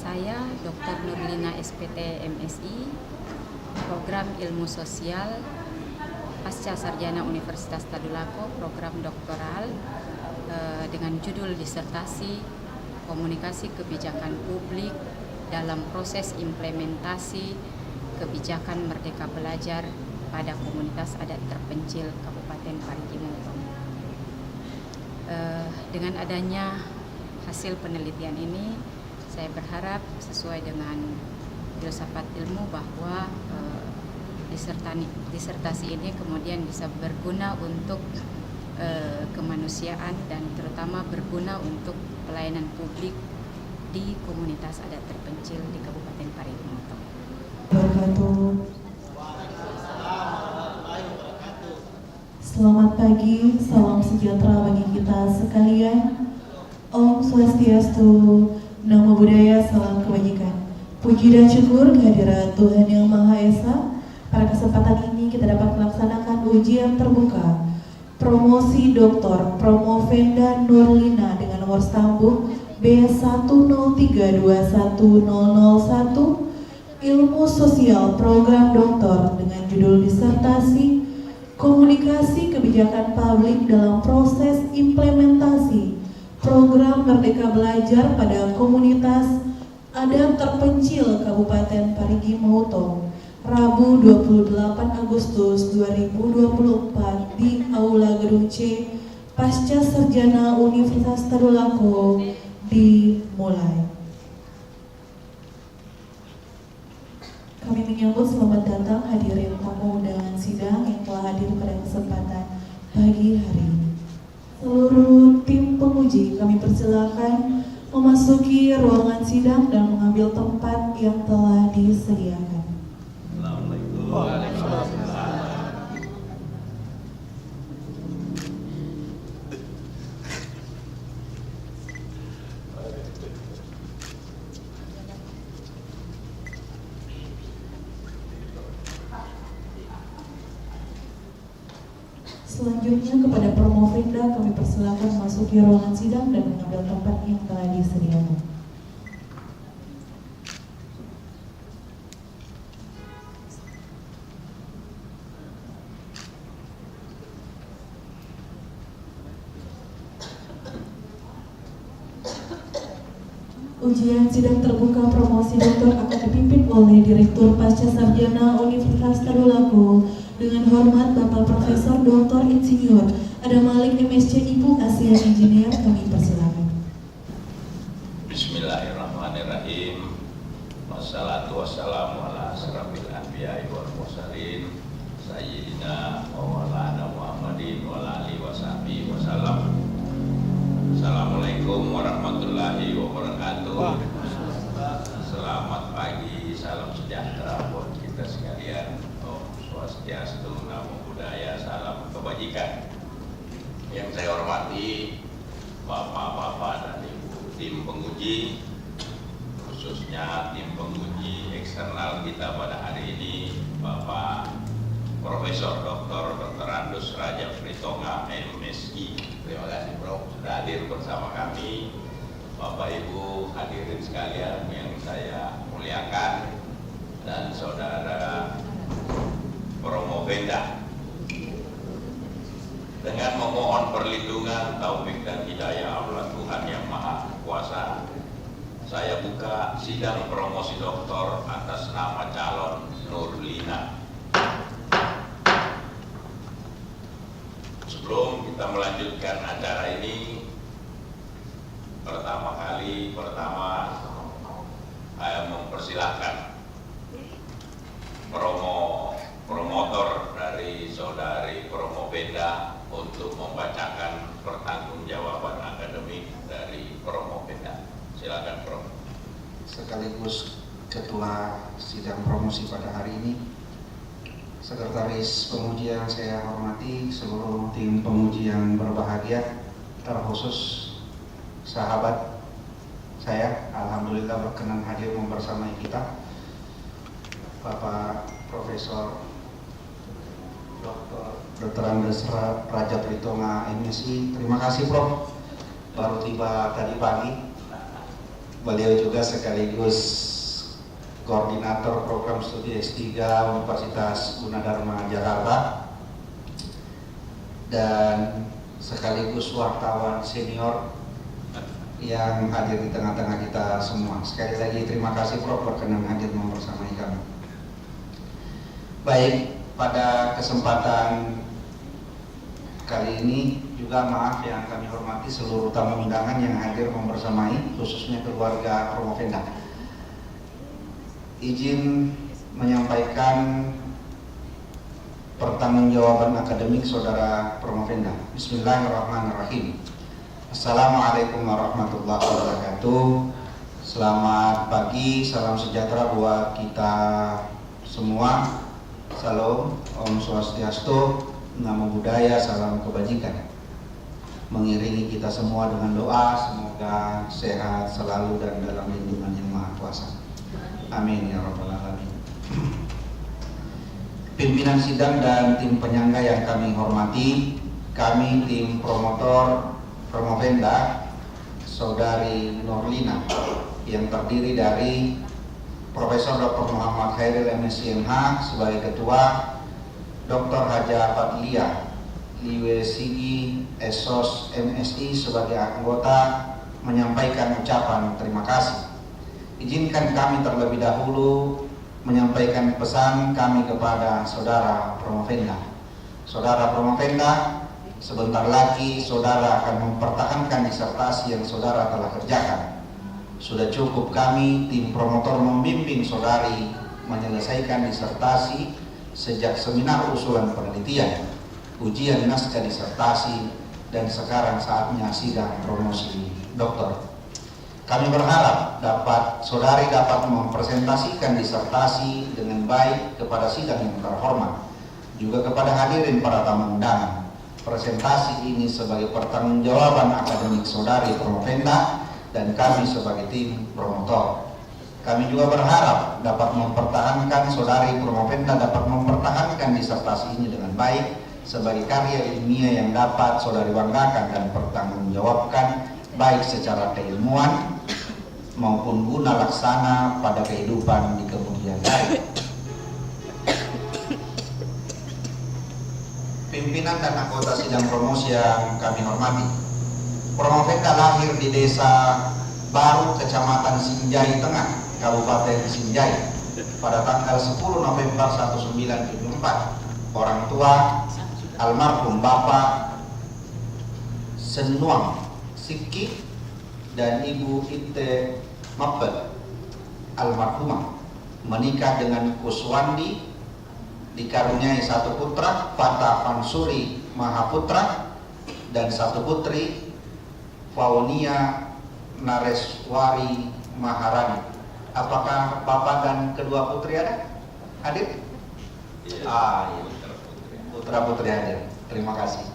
saya Dr. Nurlina SPT MSI, Program Ilmu Sosial Pasca Sarjana Universitas Tadulako, program doktoral dengan judul disertasi Komunikasi Kebijakan Publik dalam proses implementasi kebijakan Merdeka Belajar pada komunitas adat terpencil Kabupaten Parigi Motong. Dengan adanya hasil penelitian ini, saya berharap sesuai dengan filsafat ilmu bahwa disertasi ini kemudian bisa berguna untuk kemanusiaan dan terutama berguna untuk pelayanan publik di komunitas adat terpencil di Kabupaten Parigi Motong. Selamat pagi, salam sejahtera bagi kita sekalian. Om Swastiastu, Namo Buddhaya, salam kebajikan. Puji dan syukur kehadirat Tuhan Yang Maha Esa. Pada kesempatan ini kita dapat melaksanakan ujian terbuka promosi Dr. Promovenda Nurlina dengan nomor stambuk B103210001 Ilmu Sosial Program Doktor dengan judul disertasi Komunikasi Kebijakan Publik dalam proses implementasi Program Merdeka Belajar pada komunitas adat terpencil Kabupaten Parigi Motong, Rabu 28 Agustus 2024 di Aula Gedung C Pasca Sarjana Universitas Tadulako dimulai. Kami menyambut selamat datang hadirin tamu undangan sidang yang telah hadir pada kesempatan pagi hari ini. Seluruh tim penguji kami persilakan memasuki ruangan sidang dan mengambil tempat yang telah disediakan. Selanjutnya kepada Promovenda kami persilakan memasuki ruangan sidang dan mengambil tempat yang telah disediakan. Ujian sidang terbuka promosi doktor akan dipimpin oleh Direktur Pasca Sarjana Universitas Tadulako dengan hormat Bapak Profesor Dr. Insinyur Adam Malik MSc Ibu Asia Engineer, kami persilakan. Bismillahirrahmanirrahim. Wassalatu wassalamu ala asyrafil anbiya'i wal mursalin sayyidina wa maulana Muhammadin wa alihi washabihi wasallam. Assalamualaikum warahmatullahi wabarakatuh. Selamat pagi, salam sejahtera buat kita sekalian. Swastiastu, Namo Buddhaya, salam kebajikan. Yang saya hormati Bapak-bapak dan Ibu tim penguji, khususnya tim penguji eksternal kita pada hari ini, Bapak Profesor Dr. Andus Raja Pritonga MSI. Terima kasih Prof sudah hadir bersama kami. Bapak Ibu hadirin sekalian yang saya muliakan dan saudara Promovenda, dengan memohon perlindungan, taufik dan hidayah Allah Tuhan Yang Maha Kuasa, saya buka sidang promosi doktor atas nama calon Nurlina. Sebelum kita melanjutkan acara ini, pertama saya mempersilahkan promotor dari saudari Promovenda untuk membacakan pertanggungjawaban akademik dari Promovenda. Silakan Prof. Sekaligus ketua sidang promosi pada hari ini, sekretaris penguji yang saya hormati, seluruh tim penguji yang berbahagia, terkhusus sahabat saya, alhamdulillah berkenan hadir membersamai kita, Bapak Profesor Dr. Andus Raja Pritonga MSI. Terima kasih Prof, baru tiba tadi pagi Beliau juga sekaligus koordinator program studi S3 Universitas Gunadarma Jakarta dan sekaligus wartawan senior yang hadir di tengah-tengah kita semua. Sekali lagi terima kasih Prof berkenan hadir membersamai kami. Baik, pada kesempatan kali ini juga maaf yang kami hormati seluruh tamu undangan yang hadir membersamai, khususnya keluarga Promovenda. Izin menyampaikan pertanggungjawaban akademik Saudara Promovenda. Bismillahirrahmanirrahim. Assalamualaikum warahmatullahi wabarakatuh. Selamat pagi, salam sejahtera buat kita semua. Salam, Om Swastiastu, Namo Buddhaya, salam kebajikan. Mengiringi kita semua dengan doa, semoga sehat selalu dan dalam lindungan Yang Maha Kuasa. Amin ya rabbal alamin. Pimpinan sidang dan tim penyangga yang kami hormati, kami tim promotor Promovenda Saudari Nurlina yang terdiri dari Profesor Dr. Muhammad Khairil MSc MH sebagai ketua, Dr. Haja Fadlia Liwesigi Esos MSI sebagai anggota menyampaikan ucapan terima kasih. Izinkan kami terlebih dahulu menyampaikan pesan kami kepada Saudara Promovenda. Saudara Promovenda, sebentar lagi Saudara akan mempertahankan disertasi yang Saudara telah kerjakan. Sudah cukup kami tim promotor membimbing Saudari menyelesaikan disertasi sejak seminar usulan penelitian, ujian naskah disertasi, dan sekarang saatnya sidang promosi doktor. Kami berharap Saudari dapat mempresentasikan disertasi dengan baik kepada sidang yang terhormat, juga kepada hadirin para tamu undangan. Presentasi ini sebagai pertanggungjawaban akademik Saudari Promovenda dan kami sebagai tim promotor. Kami juga berharap dapat mempertahankan Saudari Promovenda dapat mempertahankan disertasi ini dengan baik sebagai karya ilmiah yang dapat Saudari banggakan dan pertanggungjawabkan baik secara keilmuan maupun guna laksana pada kehidupan di kemudian hari. Pimpinan dan anggota sidang promosi yang kami hormati, Promovenda lahir di Desa Baru, Kecamatan Sinjai Tengah, Kabupaten Sinjai pada tanggal 10 November 1974. Orang tua almarhum Bapak Senuang Siki dan Ibu Ite Mabed almarhumah menikah dengan Kuswandi, dikaruniai satu putra, Fatah Fansuri Mahaputra, dan satu putri, Faunia Nareswari Maharani. Apakah bapak dan kedua putri ada? Hadir? Iya. Putra putri hadir. Terima kasih.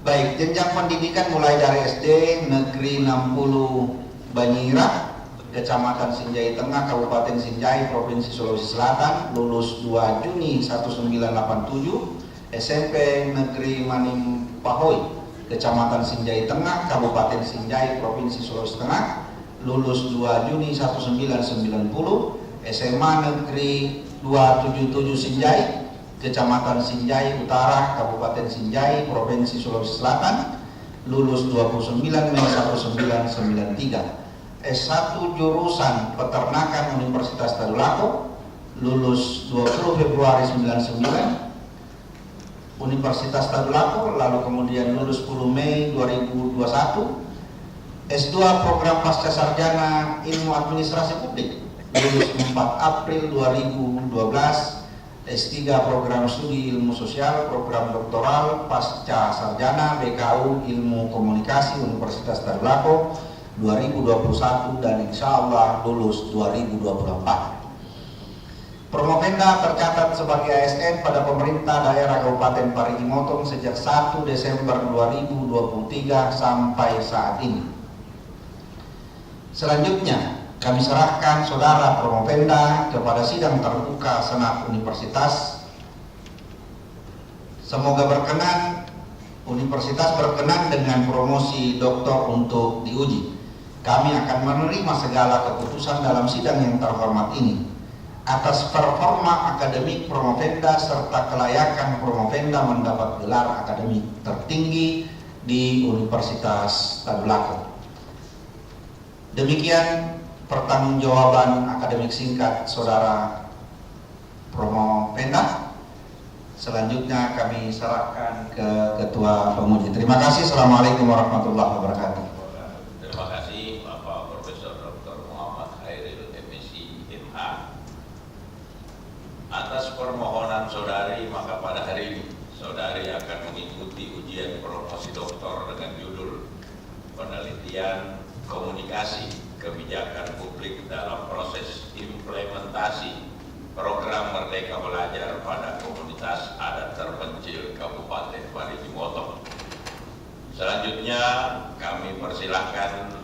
Baik, jenjang pendidikan mulai dari SD Negeri 60 Banyira, Kecamatan Sinjai Tengah, Kabupaten Sinjai, Provinsi Sulawesi Selatan, lulus 2 Juni 1987. SMP Negeri Manim Pahoy, Kecamatan Sinjai Tengah, Kabupaten Sinjai, Provinsi Sulawesi Tengah, lulus 2 Juni 1990. SMA Negeri 277 Sinjai, Kecamatan Sinjai Utara, Kabupaten Sinjai, Provinsi Sulawesi Selatan, lulus 29 Mei 1993. S1 jurusan Peternakan Universitas Tadulako, lulus 20 Februari 99 Universitas Tadulako, lalu kemudian lulus 10 Mei 2021. S2 program pasca sarjana Ilmu Administrasi Publik, lulus 4 April 2012. S3 program studi Ilmu Sosial, program doktoral pasca sarjana BKU Ilmu Komunikasi Universitas Tadulako 2021 dan insya Allah lulus 2024. Promovenda tercatat sebagai ASN pada pemerintah daerah Kabupaten Parigi Motong sejak 1 Desember 2023 sampai saat ini. Selanjutnya, kami serahkan Saudara Promovenda kepada sidang terbuka Senat Universitas. Semoga Universitas berkenan dengan promosi doktor untuk diuji. kami akan menerima segala keputusan dalam sidang yang terhormat ini atas performa akademik Promovenda serta kelayakan Promovenda mendapat gelar akademik tertinggi di Universitas Tadulako. Demikian pertanggungjawaban akademik singkat Saudara Promovenda. Selanjutnya kami serahkan ke Ketua Penguji. Terima kasih. Assalamualaikum warahmatullahi wabarakatuh. Terima kasih Bapak Profesor Dr. Muhammad Hairil MSc MH. Atas permohonan saudari, maka pada hari ini saudari akan mengikuti ujian promosi doktor dengan judul Penelitian Komunikasi Kebijakan Publik dalam Proses Implementasi Program Merdeka Belajar pada Komunitas Adat Terpencil Kabupaten Parigi Motong. Selanjutnya kami persilahkan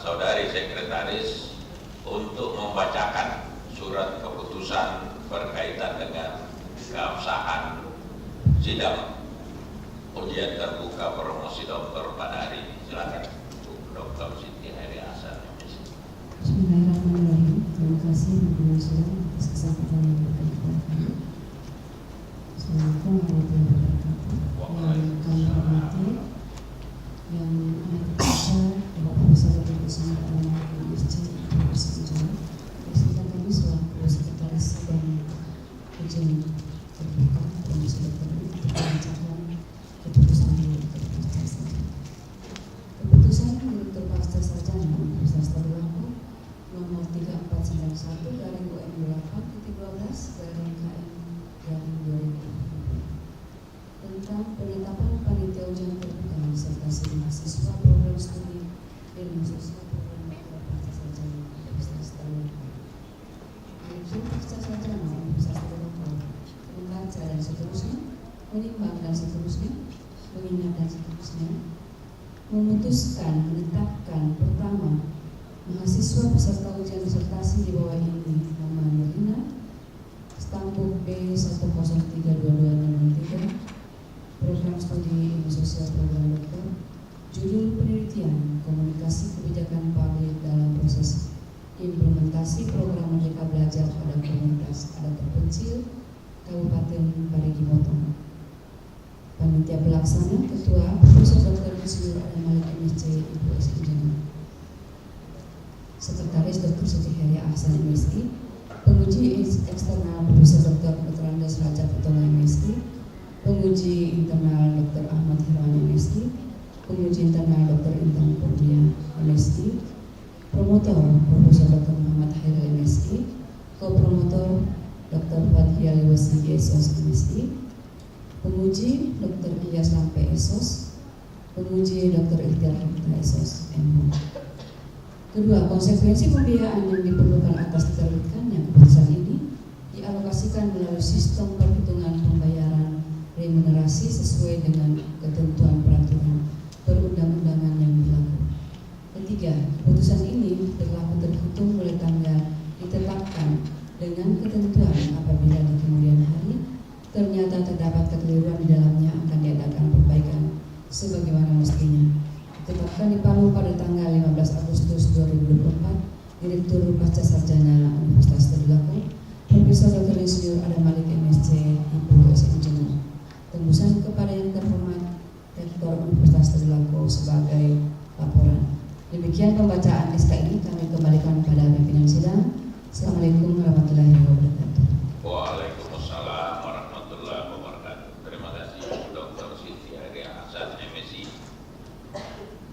saudari sekretaris untuk membacakan surat keputusan berkaitan dengan keabsahan sidang ujian terbuka promosi doktor pada hari ini. Silakan Bu Dr. Siti Heri Hasan. Bismillahirrahmanirrahim. Terima kasih Ibu Sidang atas kesempatan yang diberikan. Assalamualaikum warahmatullahi wabarakatuh. Yang kami hormati, yang amat besar Bapak Profesor Dr. Ismail Al-Mahdi MSc Presiden kami selaku sekretaris dan ujian terbuka promosi dokter untuk membacakan keputusan Direktur Pasca Sarjana Universitas Tadulako nomor 3491/UM8/12/KM/2020 tentang penetapan panitia ujian terbuka disertasi mahasiswa program studi ilmu sosial program dokter pasca sarjana Universitas Tadulako. Direktur Pasca Sarjana Universitas Tadulako membaca dan seterusnya, menimbang dan seterusnya, mengingat dan seterusnya, memutuskan menetapkan pertama mahasiswa peserta ujian disertasi di bawah ini nama Nurlina, stambuk B1032263, program studi ilmu sosial program dokter, judul penelitian komunikasi kebijakan publik dalam proses implementasi program Merdeka Belajar pada Komunitas Adat Terpencil Kabupaten Parigi Motong. Panitia pelaksana Ketua Profesor Dr. Insinyur Adam Malik MSc Ibu SIJ. Sekretaris Dr. Siti Heri Hasan MSc. Penguji eksternal Profesor Dr. Andes Rajab Utomo MSc. Penguji internal Dr. Ahmad Herman MSc. Penguji internal Dr. Intan Kurnia MSc. Promotor Profesor Dr. Muhammad Hairil MSc. Co-promotor Dr. Fadhia Lewasi SOS MSc. Penguji Dr. Ilyas Lampe SOS, penguji Dr. Ikhtiar Hamta SOS MH. Kedua, konsekuensi pembiayaan yang diperlukan atas diterbitkannya keputusan ini dialokasikan melalui sistem perhitungan pembayaran remunerasi sesuai dengan ketentuan peraturan perundang-undangan yang berlaku. Ketiga, keputusan ini berlaku terhitung mulai tanggal ditetapkan dengan ketentuan apabila di kemudian hari ternyata terdapat kekeliruan di dalamnya akan diadakan perbaikan sebagaimana mestinya. Ditetapkan di Palu pada tanggal 15 Agustus 2024, Direktur Pasca Sarjana Universitas Tadulako, Profesor Dr. Insinyur Adam Malik MSc Ibu SIJ. Tembusan kepada yang terhormat Rektor Universitas Tadulako sebagai laporan. Demikian pembacaan SK ini, kami kembalikan pada pimpinan sidang. Assalamualaikum warahmatullahi wabarakatuh. Waalaikumsalam warahmatullahi wabarakatuh. Terima kasih Dr. Siti Heri Hasan MSc.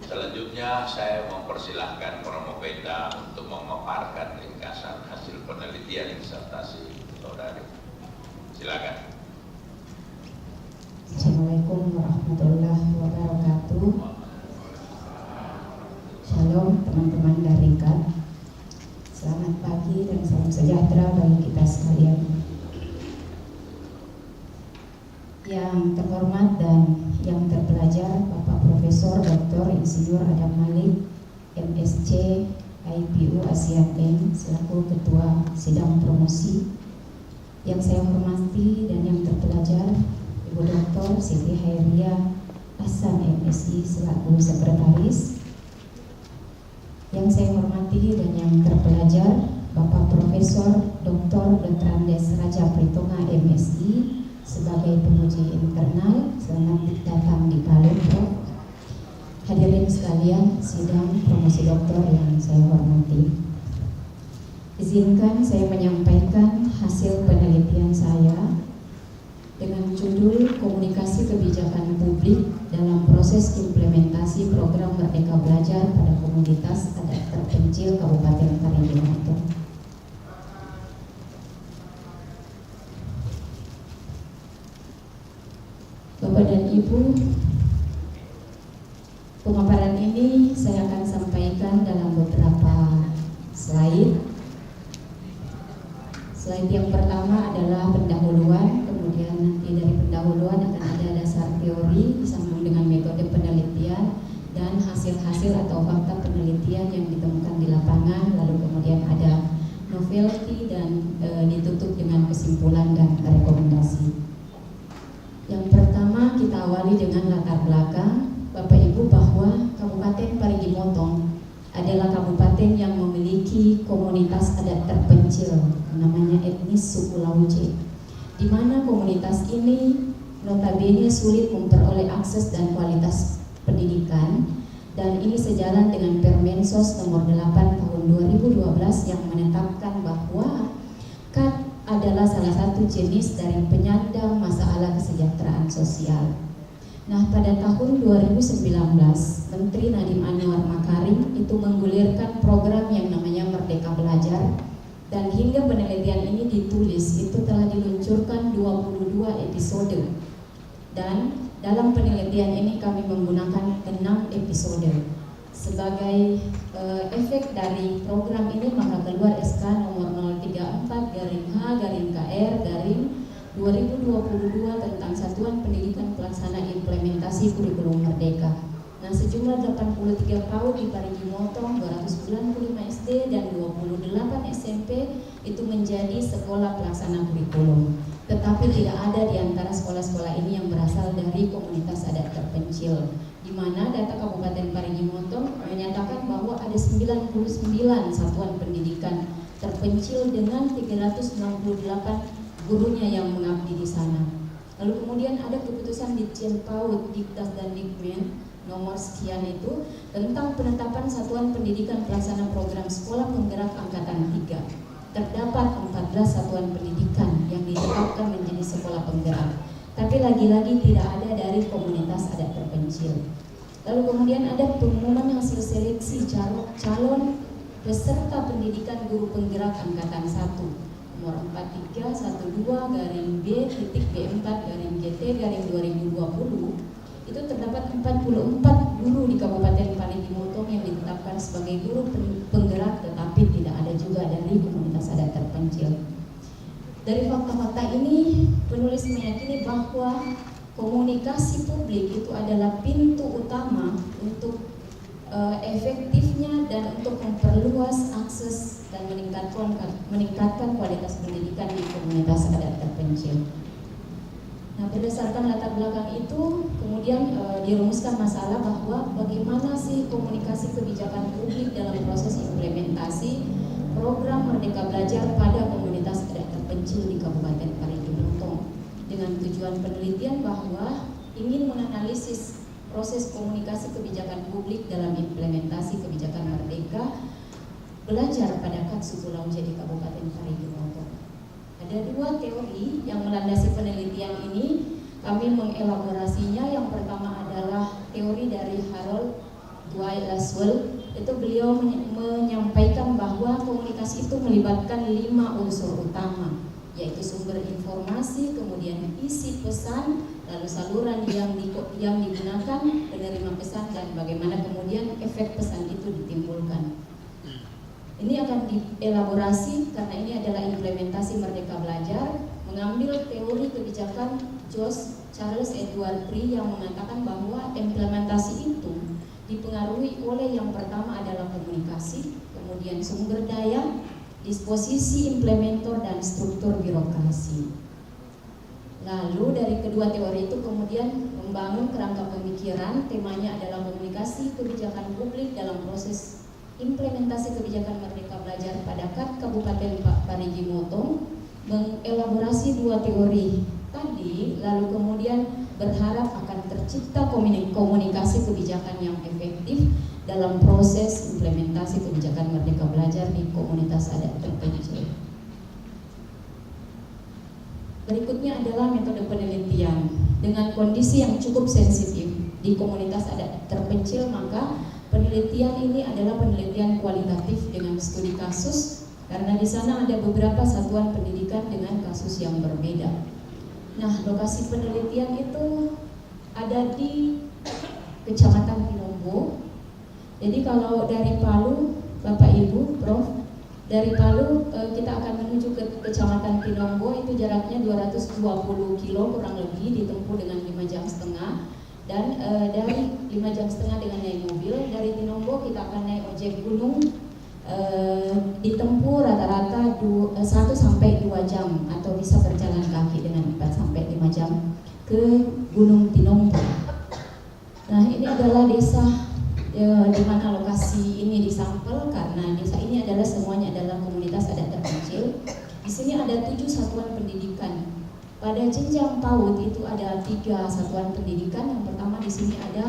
Selanjutnya saya mempersilahkan Promovenda untuk memaparkan ringkasan hasil penelitian disertasi saudari. Silakan. Assalamualaikum warahmatullahi wabarakatuh. Shalom teman-teman dari KAD. Selamat pagi dan salam sejahtera bagi kita sekalian. Yang terhormat dan yang terpelajar Bapak Profesor Dr. Insinyur Adam Malik MSc IPU ASEAN M selaku Ketua Sidang Promosi. Yang saya hormati dan yang terpelajar Ibu Dr. Siti Hairia Hasan MSc selaku Sekretaris. Yang saya hormati dan yang terpelajar, Bapak Profesor Dr. Andes Raja Pritonga MSI sebagai penguji internal, selamat datang di Palu, Prof. Hadirin sekalian, sidang promosi doktor yang saya hormati. Izinkan saya menyampaikan hasil penelitian saya dengan judul Komunikasi Kebijakan Publik dalam Proses Implementasi Program Merdeka Belajar pada Komunitas Adat Terpencil Kabupaten Parigi Motong. Bapak dan Ibu, pemaparan ini saya akan sampaikan dalam beberapa slide. Slide yang pertama adalah pendahuluan, kemudian nanti dari pendahuluan akan ada dasar teori disambung dengan metode penelitian dan hasil-hasil atau fakta penelitian yang ditemukan di lapangan, lalu kemudian ada novelty dan ditutup dengan kesimpulan dan rekomendasi. Yang pertama kita awali dengan latar belakang Bapak Ibu bahwa Kabupaten Parigi Motong adalah kabupaten yang memiliki komunitas adat terpencil namanya etnis suku Lauce, di mana komunitas ini notabene sulit memperoleh akses dan kualitas pendidikan, dan ini sejalan dengan Permensos nomor 8 tahun 2012 yang menetapkan bahwa KAT adalah salah satu jenis dari penyandang masalah kesejahteraan sosial. Nah, pada tahun 2019, Menteri Nadiem Anwar Makarim itu menggulirkan program yang namanya Merdeka Belajar, dan hingga penelitian ini ditulis itu telah diluncurkan 22 episode, dan dalam penelitian ini kami menggunakan 6 episode. Sebagai efek dari program ini maka keluar SK nomor 034-H-KR-2022 tentang Satuan Pendidikan Pelaksana Implementasi Kurikulum Merdeka. Nah, sejumlah 83 PAUD di Parigi Motong, 295 SD dan 28 SMP itu menjadi sekolah pelaksana kurikulum. Tetapi tidak ada di antara sekolah-sekolah ini yang berasal dari komunitas adat terpencil, di mana data Kabupaten Parigi Motong menyatakan bahwa ada 99 satuan pendidikan terpencil dengan 368 gurunya yang mengabdi di sana. Lalu kemudian ada keputusan Ditjen PAUD, Diktas dan Dikmen nomor sekian itu tentang penetapan satuan pendidikan pelaksana program sekolah penggerak angkatan 3. Terdapat 14 satuan pendidikan yang ditetapkan menjadi sekolah penggerak, tapi lagi-lagi tidak ada dari komunitas adat terpencil. Lalu kemudian ada pengumuman hasil seleksi calon peserta pendidikan guru penggerak angkatan 1 nomor 4312-B.B4-GT-2020. Itu terdapat 44 guru di Kabupaten Parigi Motong yang ditetapkan sebagai guru penggerak, tetapi tidak ada juga dari komunitas adat terpencil. Dari fakta-fakta ini, penulis meyakini bahwa komunikasi publik itu adalah pintu utama untuk efektifnya dan untuk memperluas akses dan meningkatkan kualitas pendidikan di komunitas adat terpencil. Nah, berdasarkan latar belakang itu, kemudian dirumuskan masalah bahwa bagaimana sih komunikasi kebijakan publik dalam proses implementasi program Merdeka Belajar pada komunitas adat terpencil di Kabupaten Parigi Motong, dengan tujuan penelitian bahwa ingin menganalisis proses komunikasi kebijakan publik dalam implementasi kebijakan Merdeka Belajar pada KAT suku Lauce di Kabupaten Parigi Motong. Ada 2 teori yang melandasi penelitian ini. Kami mengelaborasinya. Yang pertama adalah teori dari Harold Dwight Laswell. Itu beliau menyampaikan bahwa komunikasi itu melibatkan 5 unsur utama, yaitu sumber informasi, kemudian isi pesan, lalu saluran yang digunakan, penerima pesan, dan bagaimana kemudian efek pesan itu ditimbulkan. Ini akan dielaborasi karena ini adalah implementasi Merdeka Belajar, mengambil teori kebijakan Charles Edward Tree yang mengatakan bahwa implementasi itu dipengaruhi oleh yang pertama adalah komunikasi, kemudian sumber daya, disposisi implementer, dan struktur birokrasi. Lalu dari kedua teori itu kemudian membangun kerangka pemikiran, temanya adalah komunikasi kebijakan publik dalam proses implementasi kebijakan Merdeka Belajar pada Kabupaten Parigi Motong mengelaborasi 2 teori tadi, lalu kemudian berharap akan tercipta komunikasi kebijakan yang efektif dalam proses implementasi kebijakan Merdeka Belajar di komunitas adat terpencil. Berikutnya adalah metode penelitian. Dengan kondisi yang cukup sensitif di komunitas adat terpencil, maka penelitian ini adalah penelitian kualitatif dengan studi kasus, karena di sana ada beberapa satuan pendidikan dengan kasus yang berbeda. Nah, lokasi penelitian itu ada di Kecamatan Pinombo. Jadi kalau dari Palu, Bapak Ibu, Prof, dari Palu kita akan menuju ke Kecamatan Pinombo, itu jaraknya 220 kilo kurang lebih, ditempuh dengan 5 jam setengah. Dan dari 5 jam setengah dengan naik mobil, dari Pinombo kita akan naik ojek gunung, ditempuh rata-rata 1 sampai 2 jam, atau bisa berjalan kaki dengan 4 sampai 5 jam ke Gunung Pinombo. Nah, ini adalah desa di mana lokasi ini disampel, karena desa ini adalah semuanya adalah komunitas adat terpencil. Di sini ada 7 satuan pendidikan. Pada jenjang PAUD itu ada 3 satuan pendidikan. Yang pertama di sini ada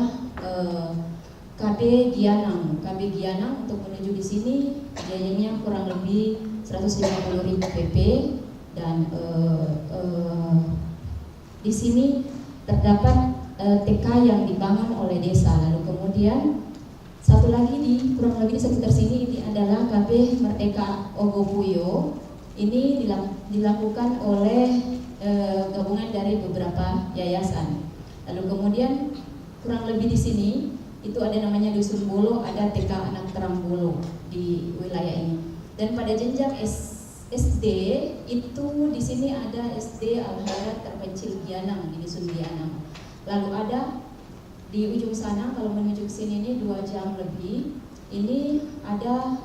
KB Gianang. KB Gianang untuk menuju di sini biayanya kurang lebih 150.000 PP, dan di sini terdapat TK yang dibangun oleh desa. Lalu kemudian satu lagi di kurang lebih di sekitar sini, ini adalah KB Merdeka Ogopuyo. Ini dilakukan oleh gabungan dari beberapa yayasan. Lalu kemudian kurang lebih di sini itu ada namanya Dusun Bolo, ada TK Anak Terang Bolo di wilayah ini. Dan pada jenjang SD itu di sini ada SD Al-Hayat Terpencil Gianang di Dusun Gianang. Lalu ada di ujung sana, kalau menuju ke sini ini 2 jam lebih, ini ada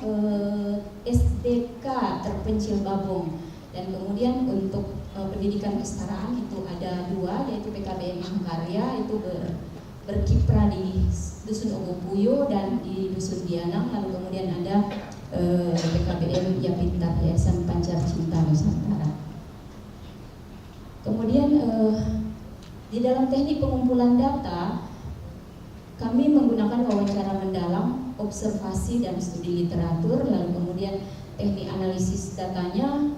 SDK Terpencil Babong. Dan kemudian untuk pendidikan kesetaraan itu ada 2, yaitu PKBM Mahkarya, itu berkiprah di Dusun Ogopuyo dan di Dusun Gianang. Lalu kemudian ada PKBM Ya Pintar, Yayasan Pancar Cinta Nusantara. Kemudian di dalam teknik pengumpulan data, kami menggunakan wawancara mendalam, observasi dan studi literatur. Lalu kemudian teknik analisis datanya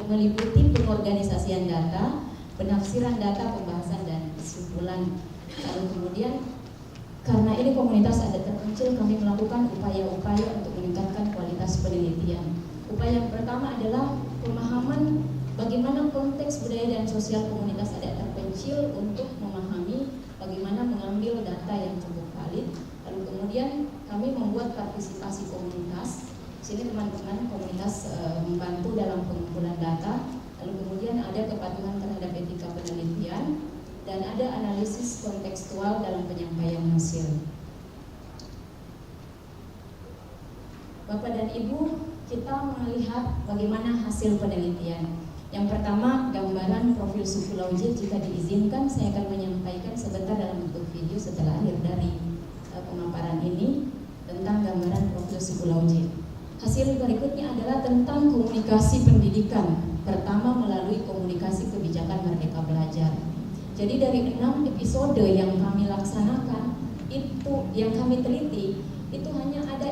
meliputi pengorganisasian data, penafsiran data, pembahasan dan kesimpulan. Lalu kemudian karena ini komunitas adat terpencil, kami melakukan upaya-upaya untuk meningkatkan kualitas penelitian. Upaya yang pertama adalah pemahaman bagaimana konteks budaya dan sosial komunitas adat terpencil untuk memahami bagaimana mengambil data yang cukup valid. Lalu kemudian kami membuat partisipasi komunitas. Sini teman-teman komunitas membantu dalam pengumpulan data. Lalu kemudian ada kepatuhan terhadap etika penelitian, dan ada analisis kontekstual dalam penyampaian hasil. Bapak dan Ibu, kita melihat bagaimana hasil penelitian. Yang pertama, gambaran profil suku Lauji. Jika diizinkan, saya akan menyampaikan sebentar dalam bentuk video setelah akhir dari pemaparan ini tentang gambaran profil suku Lauji. Hasil berikutnya adalah tentang komunikasi pendidikan. Pertama, melalui komunikasi kebijakan Merdeka Belajar. Jadi dari 6 episode yang kami laksanakan, itu yang kami teliti, itu hanya ada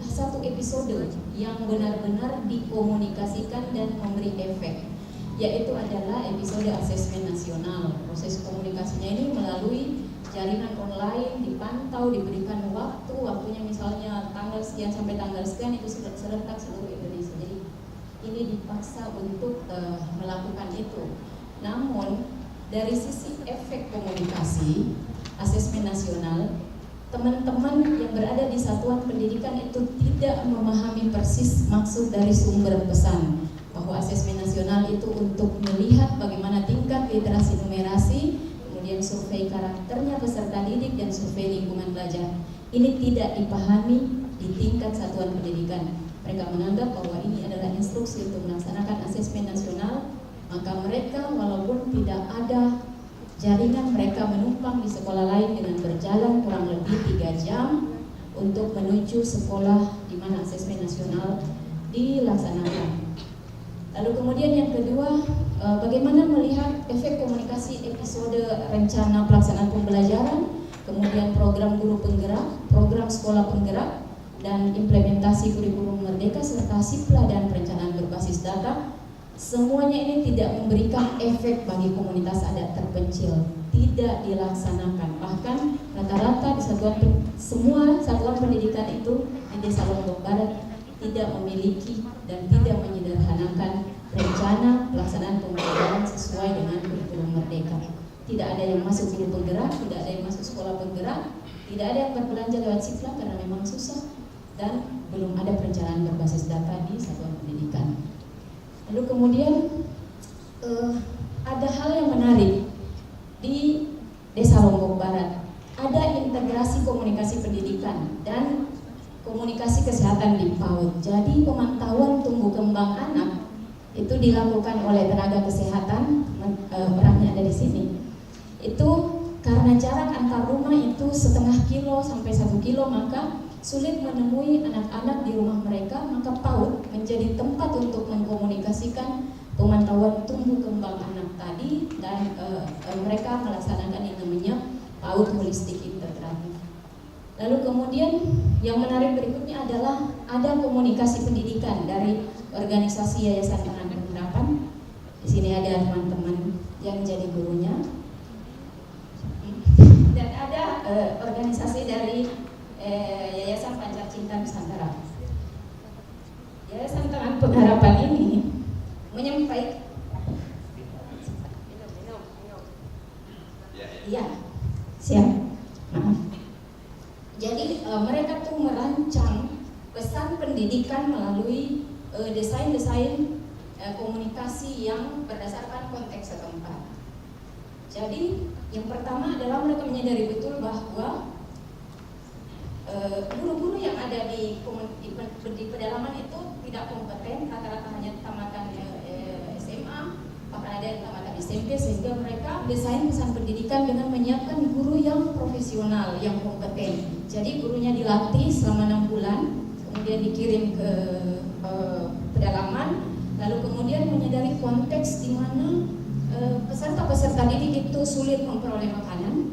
satu episode yang benar-benar dikomunikasikan dan memberi efek, yaitu adalah episode asesmen nasional. Proses komunikasinya ini melalui jaringan online, dipantau, diberikan waktunya misalnya tanggal sekian sampai tanggal sekian, itu sudah serentak seluruh Indonesia. Jadi ini dipaksa untuk melakukan itu. Namun dari sisi efek komunikasi asesmen nasional, teman-teman yang berada di satuan pendidikan itu tidak memahami persis maksud dari sumber pesan, bahwa asesmen nasional itu untuk melihat bagaimana tingkat literasi numerasi, kemudian survei karakternya peserta didik, dan survei lingkungan belajar. Ini tidak dipahami di tingkat satuan pendidikan. Mereka menganggap bahwa ini adalah instruksi untuk melaksanakan asesmen nasional, maka mereka walaupun tidak ada jaringan, mereka menumpang di sekolah lain dengan berjalan kurang lebih 3 jam untuk menuju sekolah di mana asesmen nasional dilaksanakan. Lalu kemudian yang kedua, bagaimana melihat efek komunikasi episode rencana pelaksanaan pembelajaran, kemudian program guru penggerak, program sekolah penggerak, dan implementasi kurikulum merdeka serta sipla dan perencanaan berbasis data. Semuanya ini tidak memberikan efek bagi komunitas adat terpencil, tidak dilaksanakan. Bahkan rata-rata di semua satuan pendidikan itu di Desa Lombok Barat tidak memiliki dan tidak menyederhanakan rencana pelaksanaan pembelajaran sesuai dengan kurikulum merdeka. Tidak ada yang masuk guru penggerak, tidak ada yang masuk sekolah penggerak, tidak ada yang berbelanja lewat sipla karena memang susah, dan belum ada perencanaan berbasis data di satuan pendidikan. Lalu kemudian ada hal yang menarik di Desa Lombok Barat. Ada integrasi komunikasi pendidikan dan komunikasi kesehatan di PAUD. Jadi pemantauan tumbuh kembang anak itu dilakukan oleh tenaga kesehatan, orangnya ada di sini. Itu karena jarak antar rumah itu 0,5 kilo sampai 1 kilo, maka sulit menemui anak-anak di rumah mereka, maka PAUD menjadi tempat untuk mengkomunikasikan pemantauan tumbuh kembang anak tadi, dan mereka melaksanakan yang namanya PAUD holistik integratif. Lalu kemudian yang menarik berikutnya adalah ada komunikasi pendidikan dari organisasi Yayasan Tangan Pengharapan. Di sini ada teman-teman yang jadi gurunya, dan ada organisasi dari Yayasan Pancar Cinta Nusantara. Yayasan Tangan Pengharapan ini menyampaikan, ya, siap, maaf. Jadi mereka tuh merancang pesan pendidikan melalui desain-desain komunikasi yang berdasarkan konteks setempat. Jadi yang pertama adalah mereka menyadari betul bahwa guru-guru yang ada di pedalaman itu tidak kompeten, rata-rata hanya tamatan SMA, bahkan ada yang tamatan SMP, sehingga mereka desain pesan pendidikan dengan menyiapkan guru yang profesional, yang kompeten. Jadi gurunya dilatih selama 6 bulan, kemudian dikirim ke pedalaman, lalu kemudian menyadari konteks di mana peserta-peserta didik itu sulit memperoleh makanan,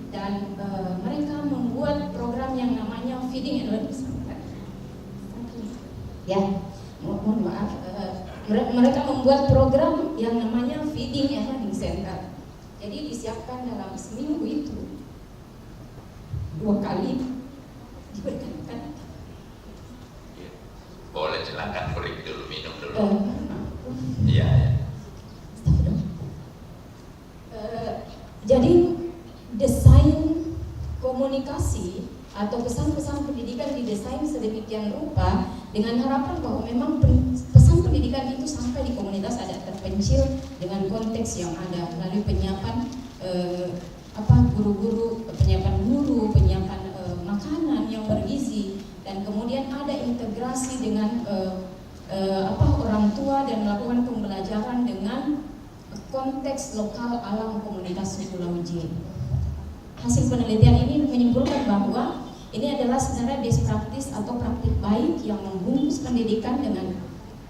dan mereka membuat program yang namanya Feeding and Learning Center. Ya, mohon maaf, mereka membuat program yang namanya Feeding and Learning Center. Jadi disiapkan dalam seminggu itu 2 kali diberikan makan. Boleh silakan break dulu, minum dulu. Iya. Jadi desain komunikasi atau pesan-pesan pendidikan didesain sedemikian rupa dengan harapan bahwa memang pesan pendidikan itu sampai di komunitas adat terpencil dengan konteks yang ada, melalui penyiapan guru-guru, penyiapan guru, penyiapan makanan yang bergizi, dan kemudian ada integrasi dengan orang tua dan melakukan pembelajaran dengan konteks lokal alam komunitas suku Lauji. Hasil penelitian ini menyimpulkan bahwa ini adalah sebenarnya best practice atau praktik baik yang membungkus pendidikan dengan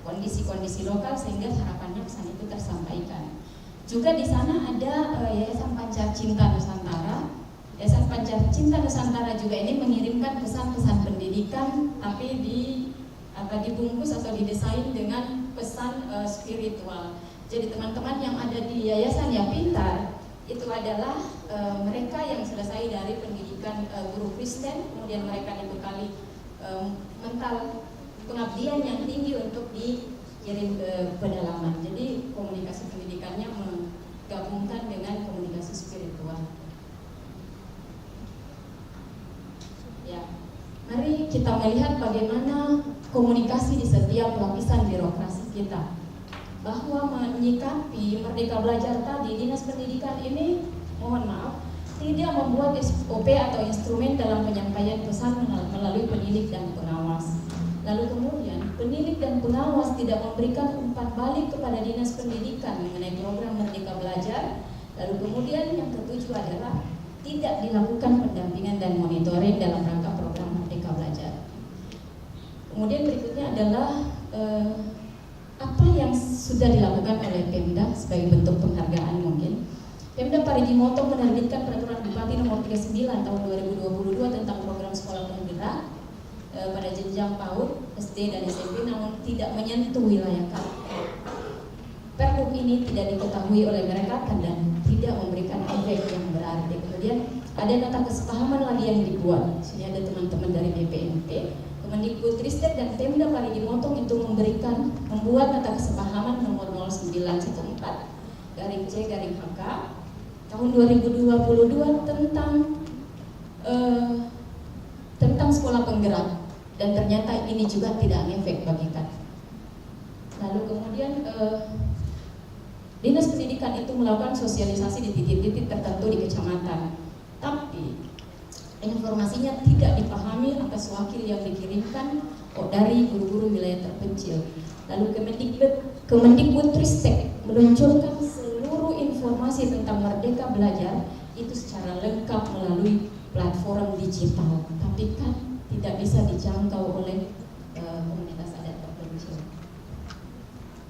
kondisi-kondisi lokal sehingga harapannya pesan itu tersampaikan. Juga di sana ada Yayasan Pancar Cinta Nusantara. Yayasan Pancar Cinta Nusantara juga ini mengirimkan pesan-pesan pendidikan, tapi dibungkus atau didesain dengan pesan spiritual. Jadi teman-teman yang ada di Yayasan Ya Pintar itu adalah mereka yang selesai dari pendidikan guru Kristen, kemudian mereka dibekali mental pengabdian yang tinggi untuk dikirim ke pedalaman. Jadi komunikasi pendidikannya menggabungkan dengan komunikasi spiritual. Ya, mari kita melihat bagaimana komunikasi di setiap lapisan birokrasi kita. Bahwa menyikapi Merdeka Belajar tadi, Dinas Pendidikan ini, mohon maaf, tidak membuat SOP atau instrumen dalam penyampaian pesan melalui penilik dan pengawas. Lalu kemudian, penilik dan pengawas tidak memberikan umpan balik kepada Dinas Pendidikan mengenai program Merdeka Belajar. Lalu kemudian yang ketujuh adalah tidak dilakukan pendampingan dan monitoring dalam rangka Kemudian berikutnya adalah apa yang sudah dilakukan oleh Pemda sebagai bentuk penghargaan mungkin. Pemda Parigi Motong menerbitkan Peraturan Bupati Nomor 39 Tahun 2022 tentang program sekolah penggerak pada jenjang PAUD, SD dan SMP, namun tidak menyentuh wilayah KAP. Pergub ini tidak diketahui oleh mereka dan tidak memberikan efek yang berarti. Kemudian ada nota kesepahaman lagi yang dibuat. Sini ada teman-teman dari BPNT, Kemendikbudristek dan Pemda Parigi Motong itu membuat nota kesepahaman nomor 0914/C/HK tahun 2022 tentang sekolah penggerak, dan ternyata ini juga tidak efek bagi KAD. Lalu kemudian Dinas Pendidikan itu melakukan sosialisasi di titik-titik tertentu di kecamatan, tapi informasinya tidak dipahami atas wakil yang dikirimkan dari guru-guru wilayah terpencil. Lalu Kemendikbudristek meluncurkan seluruh informasi tentang Merdeka Belajar itu secara lengkap melalui platform digital, tapi kan tidak bisa dijangkau oleh komunitas adat terpencil.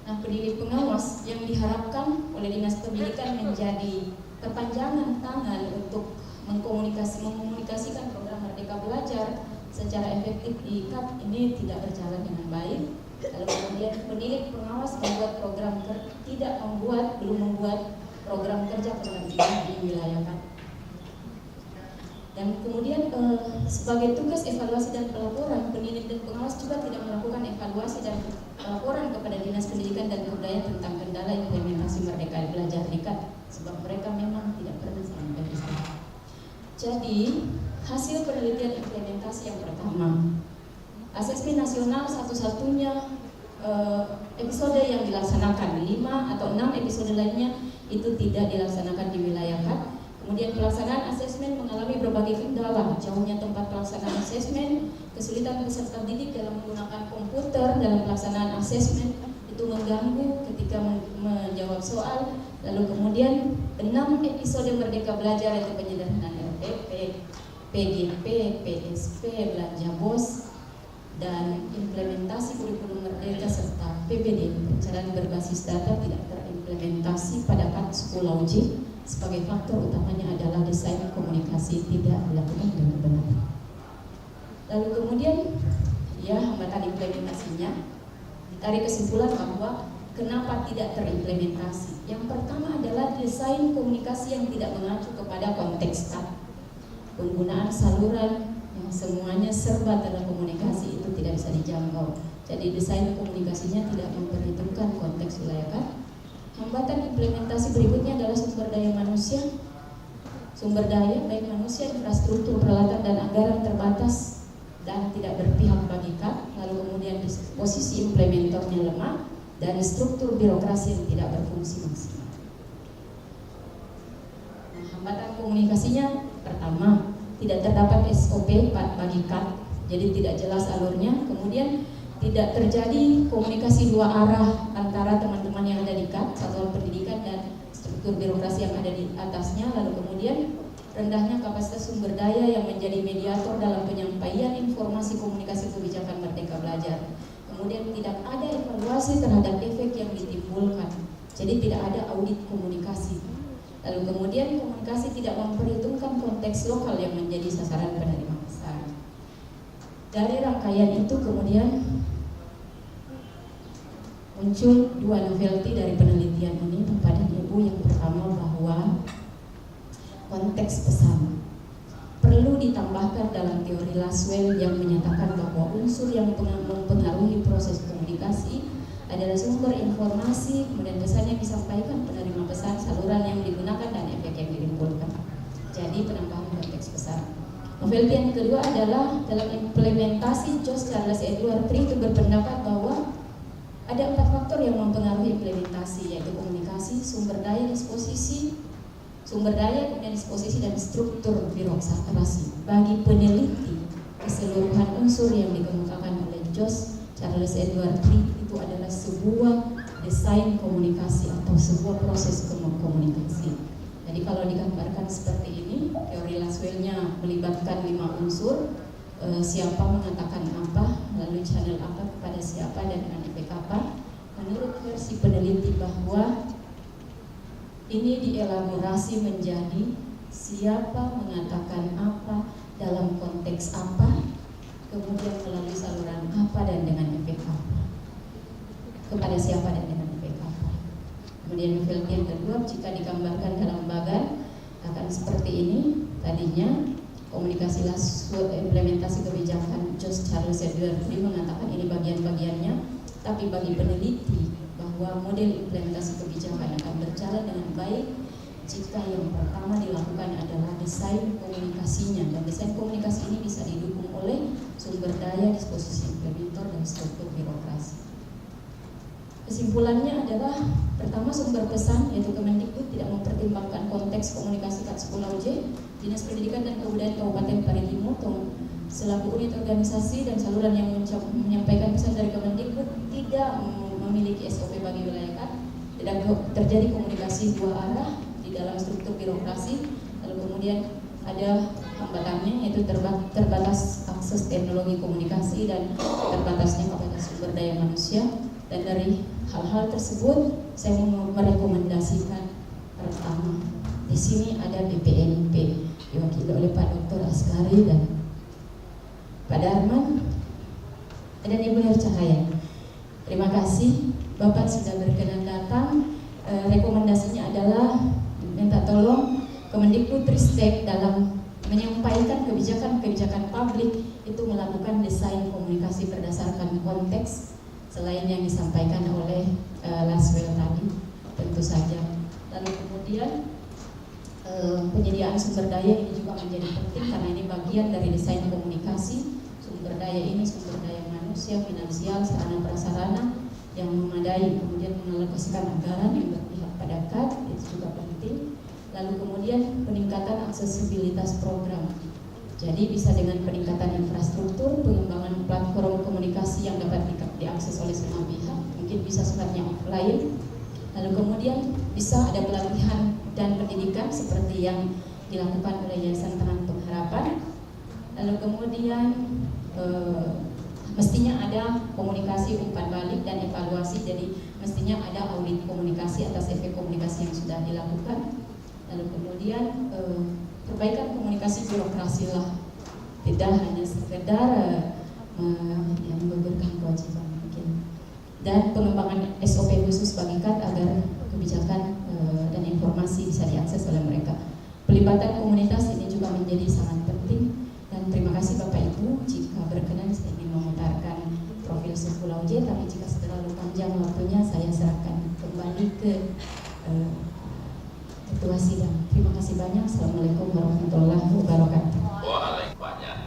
Nah, pendidik pengawas yang diharapkan oleh Dinas Pendidikan menjadi perpanjangan tangan untuk mengkomunikasikan program Merdeka Belajar secara efektif di KAP ini tidak berjalan dengan baik. Lalu kemudian pendidik pengawas belum membuat program kerja pendampingan di wilayah KAP. Dan kemudian sebagai tugas evaluasi dan pelaporan, pendidik dan pengawas juga tidak melakukan evaluasi dan laporan kepada Dinas Pendidikan dan Kebudayaan tentang kendala implementasi Merdeka Belajar di KAP, sebab mereka memang tidak pernah sampai di sana. Jadi, hasil penelitian implementasi yang pertama, asesmen nasional satu-satunya episode yang dilaksanakan, 5 atau 6 episode lainnya itu tidak dilaksanakan di wilayah KAP. Kemudian pelaksanaan asesmen mengalami berbagai kendala, jauhnya tempat pelaksanaan asesmen, kesulitan peserta didik dalam menggunakan komputer dalam pelaksanaan asesmen itu mengganggu ketika menjawab soal. Lalu kemudian 6 episode Merdeka Belajar itu penyederhanaan RPP, PGP, PSP, belanja bos, dan implementasi kurikulum Merdeka serta PBD perencanaan berbasis data tidak terimplementasi pada KAP Pulau J. Sebagai faktor utamanya adalah desain komunikasi tidak dilakukan dengan benar. Lalu kemudian hambatan implementasinya, ditarik kesimpulan bahwa kenapa tidak terimplementasi. Yang pertama adalah desain komunikasi yang tidak mengacu kepada konteks KAP. Penggunaan saluran yang semuanya serba telekomunikasi itu tidak bisa dijangkau. Jadi desain komunikasinya tidak memperhitungkan konteks wilayah KAP. Hambatan implementasi berikutnya adalah sumber daya manusia. Sumber daya baik manusia, infrastruktur, peralatan dan anggaran terbatas dan tidak berpihak bagi KAP. Lalu kemudian posisi implementornya lemah dan struktur birokrasi yang tidak berfungsi maksimal. Nah, hambatan komunikasinya pertama, tidak terdapat SOP bagi KAP, jadi tidak jelas alurnya. Kemudian tidak terjadi komunikasi dua arah antara teman-teman yang ada di KAP, satuan pendidikan dan struktur birokrasi yang ada di atasnya. Lalu kemudian rendahnya kapasitas sumber daya yang menjadi mediator dalam penyampaian informasi komunikasi kebijakan Merdeka Belajar. Kemudian tidak ada evaluasi terhadap efek yang ditimbulkan, jadi tidak ada audit komunikasi. Lalu kemudian komunikasi tidak memperhitungkan konteks lokal yang menjadi sasaran penerima pesan. Dari rangkaian itu kemudian muncul dua novelty dari penelitian ini kepada Ibu. Yang pertama bahwa konteks pesan perlu ditambahkan dalam teori Laswell yang menyatakan bahwa unsur yang mempengaruhi proses komunikasi adalah sumber informasi, kemudian pesan yang disampaikan, penerima pesan, saluran yang digunakan, dan efek yang ditimbulkan. Jadi penambahan konteks pesan. Novelty yang kedua adalah dalam implementasi Jos Charles Edward Tree itu berpendapat bahwa ada 4 faktor yang mempengaruhi implementasi, yaitu komunikasi, sumber daya, kemudian disposisi dan struktur birokrasi. Bagi peneliti, keseluruhan unsur yang dikemukakan oleh Jos Charles Edward Tree itu adalah sebuah desain komunikasi atau sebuah proses komunikasi. Jadi kalau digambarkan seperti ini, teori Laswell-nya melibatkan 5 unsur, siapa mengatakan apa, lalu channel apa kepada siapa dan dengan efek apa. Menurut versi peneliti bahwa ini dielaborasi menjadi siapa mengatakan apa dalam konteks apa, kemudian melalui saluran apa dan dengan efek apa, kepada siapa dan dengan efek apa. Kemudian penelitian kedua, jika digambarkan dalam bagan akan seperti ini. Tadinya komunikasilah implementasi kebijakan George Charles Edward mengatakan ini bagian-bagiannya, tapi bagi peneliti bahwa model implementasi kebijakan akan berjalan dengan baik jika yang pertama dilakukan adalah desain komunikasinya, dan desain komunikasi ini bisa didukung oleh sumber daya, disposisi implementer, dan struktur birokrasi. Kesimpulannya adalah pertama, sumber pesan yaitu Kemendikbud tidak mempertimbangkan konteks komunikasi KADS Pulau J. Dinas Pendidikan dan Kebudayaan Kabupaten Parigi Motong selaku unit organisasi dan saluran yang menyampaikan pesan dari Kemendikbud tidak memiliki SOP bagi wilayah KAD. Tidak terjadi komunikasi dua arah di dalam struktur birokrasi. Lalu kemudian ada hambatannya yaitu terbatas akses teknologi komunikasi dan terbatasnya kapasitas sumber daya manusia. Dan dari hal-hal tersebut saya mau merekomendasikan pertama, di sini ada BPNP diwakili oleh Pak Dr. Askari dan Pak Darman dan Ibu Nur Cahaya. Terima kasih Bapak sudah berkenan datang. Rekomendasinya adalah minta tolong Kemendikbudristek dalam menyampaikan kebijakan-kebijakan publik itu melakukan desain komunikasi berdasarkan konteks selain yang disampaikan oleh Laswell tadi, tentu saja. Lalu kemudian penyediaan sumber daya ini juga menjadi penting karena ini bagian dari desain komunikasi. Sumber daya ini sumber daya manusia, finansial, sarana prasarana yang memadai, kemudian mengalokasikan anggaran yang berpihak pada KAD, itu juga penting. Lalu kemudian peningkatan aksesibilitas program. Jadi bisa dengan peningkatan infrastruktur, pengembangan platform komunikasi yang dapat diakses oleh semua pihak, mungkin bisa sifatnya offline. Lalu kemudian bisa ada pelatihan dan pendidikan seperti yang dilakukan oleh Yayasan Tangan Pengharapan. Lalu kemudian mestinya ada komunikasi umpan balik dan evaluasi, jadi mestinya ada audit komunikasi atas efek komunikasi yang sudah dilakukan. Lalu kemudian perbaikan komunikasi birokrasi lah, tidak hanya sekedar yang menggugurkan kewajiban mungkin, dan pengembangan SOP khusus bagi KAD agar kebijakan dan informasi bisa diakses oleh mereka. Pelibatan komunitas ini juga menjadi sangat penting. Dan terima kasih Bapak Ibu, jika berkenan saya ingin memutarkan profil Pulau J, tapi jika terlalu panjang waktunya saya serahkan kembali ke Ketua Sidang. Terima kasih banyak. Assalamualaikum warahmatullahi wabarakatuh. Waalaikumsalam. Banyak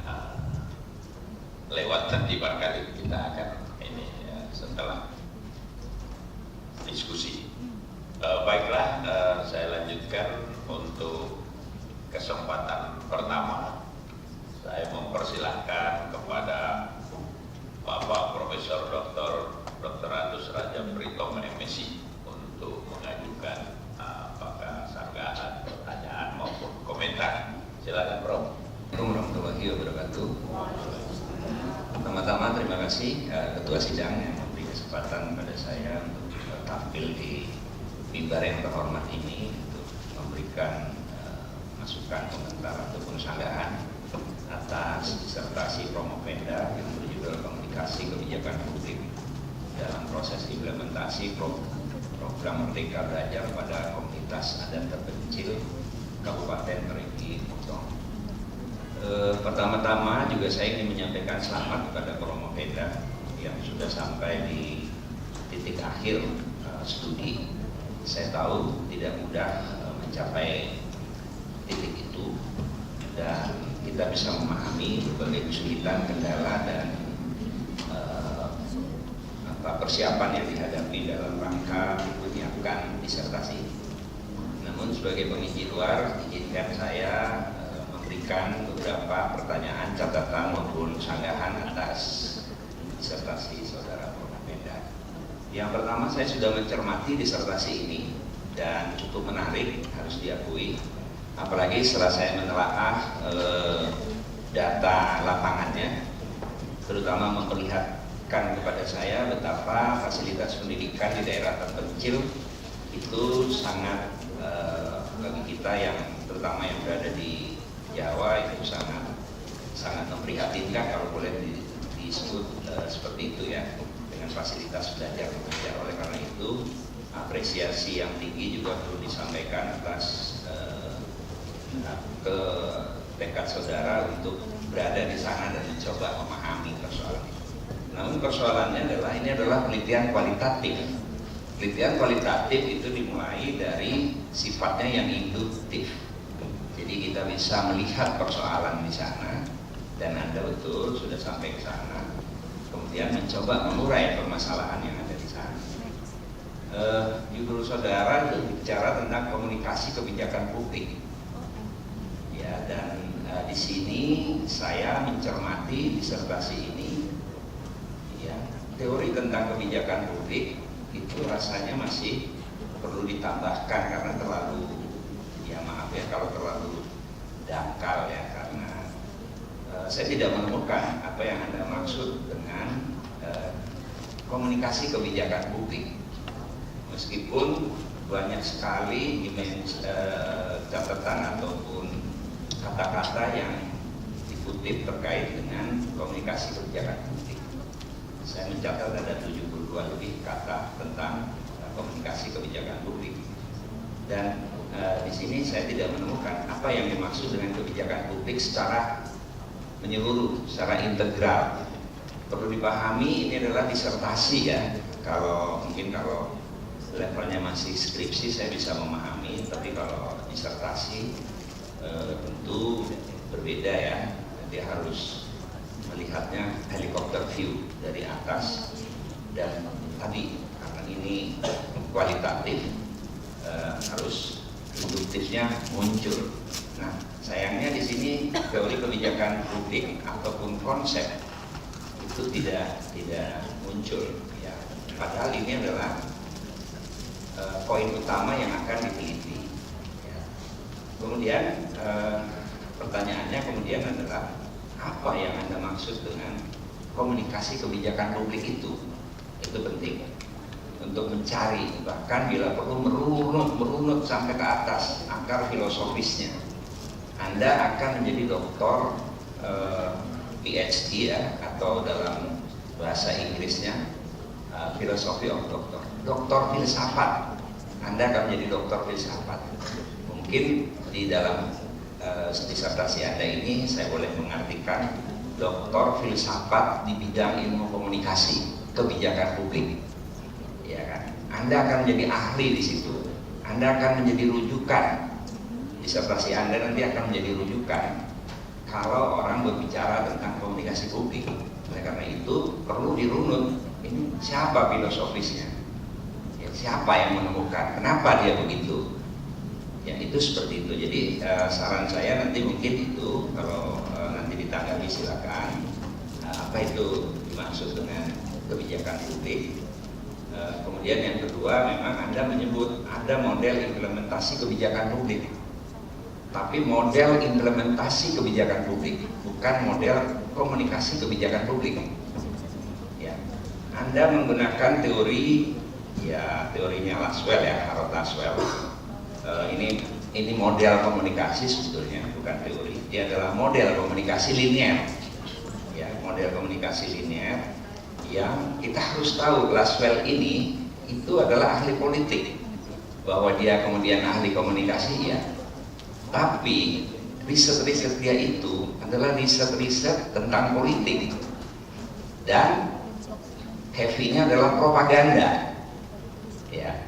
lewat nanti barangkali kita akan ini setelah diskusi. Baiklah, saya lanjutkan untuk kesempatan pertama. Saya mempersilahkan kepada Bapak Profesor Dr. Agus Raja Pritom MSI untuk mengajukan apakah sanggahan, pertanyaan maupun komentar. Silakan Prof. Assalamualaikum warahmatullahi wabarakatuh. Pertama-tama terima kasih Ketua Sidang yang memberi kesempatan pada saya untuk tampil di mimbar yang terhormat ini untuk memberikan masukan, komentar ataupun sanggahan atas disertasi Promopenda yang berjudul Komunikasi Kebijakan Publik dalam proses implementasi program Merdeka Belajar pada komunitas adat terpencil Kabupaten Parigi Motong. Pertama-tama juga saya ingin menyampaikan selamat kepada Promopenda yang sudah sampai di titik akhir studi. Saya tahu tidak mudah mencapai titik itu, dan kita bisa memahami berbagai kesulitan, kendala, dan persiapan yang dihadapi dalam rangka menyiapkan disertasi. Namun sebagai pengisi luar, izinkan saya memberikan beberapa pertanyaan, catatan maupun sanggahan atas disertasi Saudara Promopenda. Yang pertama, saya sudah mencermati disertasi ini dan cukup menarik, harus diakui. Apalagi setelah saya menelaah data lapangannya, terutama memperlihatkan kepada saya betapa fasilitas pendidikan di daerah terpencil itu sangat bagi kita yang terutama yang berada di Jawa itu sangat memprihatinkan kalau boleh disebut seperti itu ya, dengan fasilitas belajar mengajar. Oleh karena itu apresiasi yang tinggi juga perlu disampaikan atas ke tekad saudara untuk berada di sana dan mencoba memahami persoalan itu. Namun persoalannya adalah ini adalah penelitian kualitatif. Penelitian kualitatif itu dimulai dari sifatnya yang induktif. Jadi kita bisa melihat persoalan di sana dan Anda betul sudah sampai ke sana. Kemudian mencoba mengurai permasalahan yang ada di sana. Judul saudara itu bicara tentang komunikasi kebijakan publik. Ya, dan di sini saya mencermati disertasi ini, ya, teori tentang kebijakan publik itu rasanya masih perlu ditambahkan karena terlalu, ya maaf ya kalau terlalu dangkal ya, karena saya tidak menemukan apa yang Anda maksud dengan komunikasi kebijakan publik. Meskipun banyak sekali catatan ataupun kata-kata yang dikutip terkait dengan komunikasi kebijakan publik. Saya mencatat ada 72 lebih kata tentang komunikasi kebijakan publik. Dan di sini saya tidak menemukan apa yang dimaksud dengan kebijakan publik secara menyeluruh, secara integral. Perlu dipahami ini adalah disertasi ya. Mungkin kalau levelnya masih skripsi saya bisa memahami, tapi kalau disertasi tentu berbeda ya. Dia harus melihatnya helikopter view dari atas, dan tadi karena ini kualitatif harus induktifnya muncul. Nah, sayangnya di sini teori kebijakan publik ataupun konsep itu tidak muncul ya. Padahal ini adalah poin utama yang akan diteliti. Ya. Kemudian pertanyaannya kemudian adalah apa yang Anda maksud dengan komunikasi kebijakan publik itu? Itu penting untuk mencari, bahkan bila perlu merunut sampai ke atas akar filosofisnya. Anda akan menjadi doktor PhD ya, atau dalam bahasa Inggrisnya philosophy of doctor, doktor filsafat. Anda akan menjadi doktor filsafat. Mungkin di dalam disertasi Anda ini saya boleh mengartikan doktor filsafat di bidang ilmu komunikasi kebijakan publik, ya kan? Anda akan menjadi ahli di situ. Anda akan menjadi rujukan. Disertasi Anda nanti akan menjadi rujukan kalau orang berbicara tentang komunikasi publik. Oleh karena itu perlu dirunut. Ini siapa filosofisnya? Ya, siapa yang menemukan? Kenapa dia begitu? Ya itu seperti itu. Jadi saran saya nanti mungkin itu kalau nanti ditanggapi silakan. Apa itu dimaksud dengan kebijakan publik? Kemudian yang kedua, memang Anda menyebut ada model implementasi kebijakan publik, tapi model implementasi kebijakan publik, bukan model komunikasi kebijakan publik. Ya, Anda menggunakan teori, ya teorinya Lasswell ya, Harold Lasswell. Ini model komunikasi sebetulnya, bukan teori. Dia adalah model komunikasi linear. Ya, model komunikasi linear yang kita harus tahu Lasswell ini itu adalah ahli politik. Bahwa dia kemudian ahli komunikasi ya. Tapi riset-riset dia itu adalah riset-riset tentang politik. Dan heavy-nya adalah propaganda. Ya.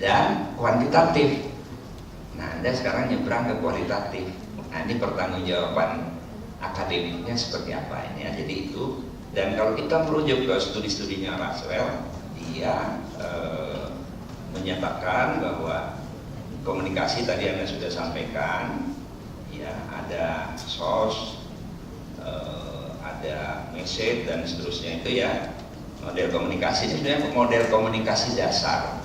Dan kuantitatif. Nah, Anda sekarang nyebrang ke kualitatif. Nah, ini pertanggungjawaban akademiknya seperti apa ini ya. Jadi itu, dan kalau kita merujuk ke studi-studinya Lasswell, dia menyatakan bahwa komunikasi tadi Anda sudah sampaikan, ya ada source, ada message dan seterusnya itu ya. Model komunikasi ini sebenarnya model komunikasi dasar.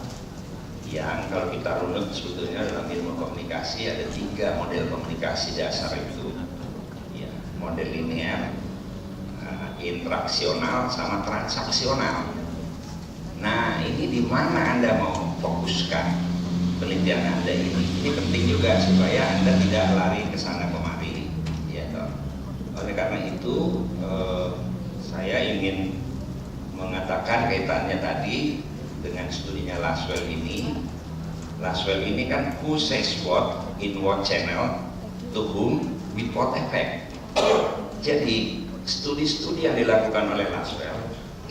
Yang kalau kita runut sebetulnya dalam ilmu komunikasi ada 3 model komunikasi dasar itu. Ya, model linear, interaksional, sama transaksional. Nah, ini di mana Anda mau fokuskan penelitian Anda ini? Ini penting juga supaya Anda tidak lari ke sana kemari. Ya, toh. Oleh karena itu, saya ingin mengatakan kaitannya tadi dengan studinya Laswell ini. Laswell ini kan who says what in what channel, to whom, with what effect. Jadi studi-studi yang dilakukan oleh Laswell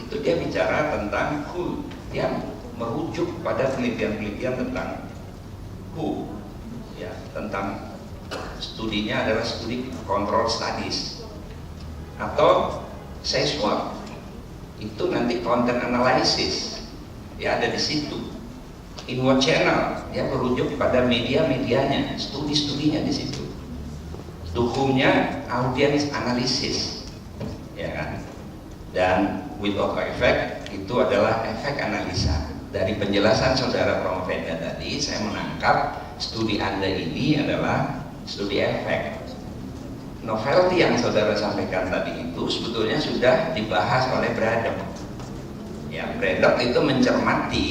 itu dia bicara tentang who, dia merujuk pada penelitian-penelitian tentang who, ya, tentang studinya adalah studi control studies, atau says what itu nanti content analysis, ya ada di situ. In what channel dia merujuk pada media-medianya, studi-studinya di situ. To whom-nya audience analysis, ya kan? Dan with what effect itu adalah efek analisa. Dari penjelasan saudara Promovenda tadi, saya menangkap studi Anda ini adalah studi efek. Novelty yang saudara sampaikan tadi itu sebetulnya sudah dibahas oleh Braddock. Ya, Braddock itu mencermati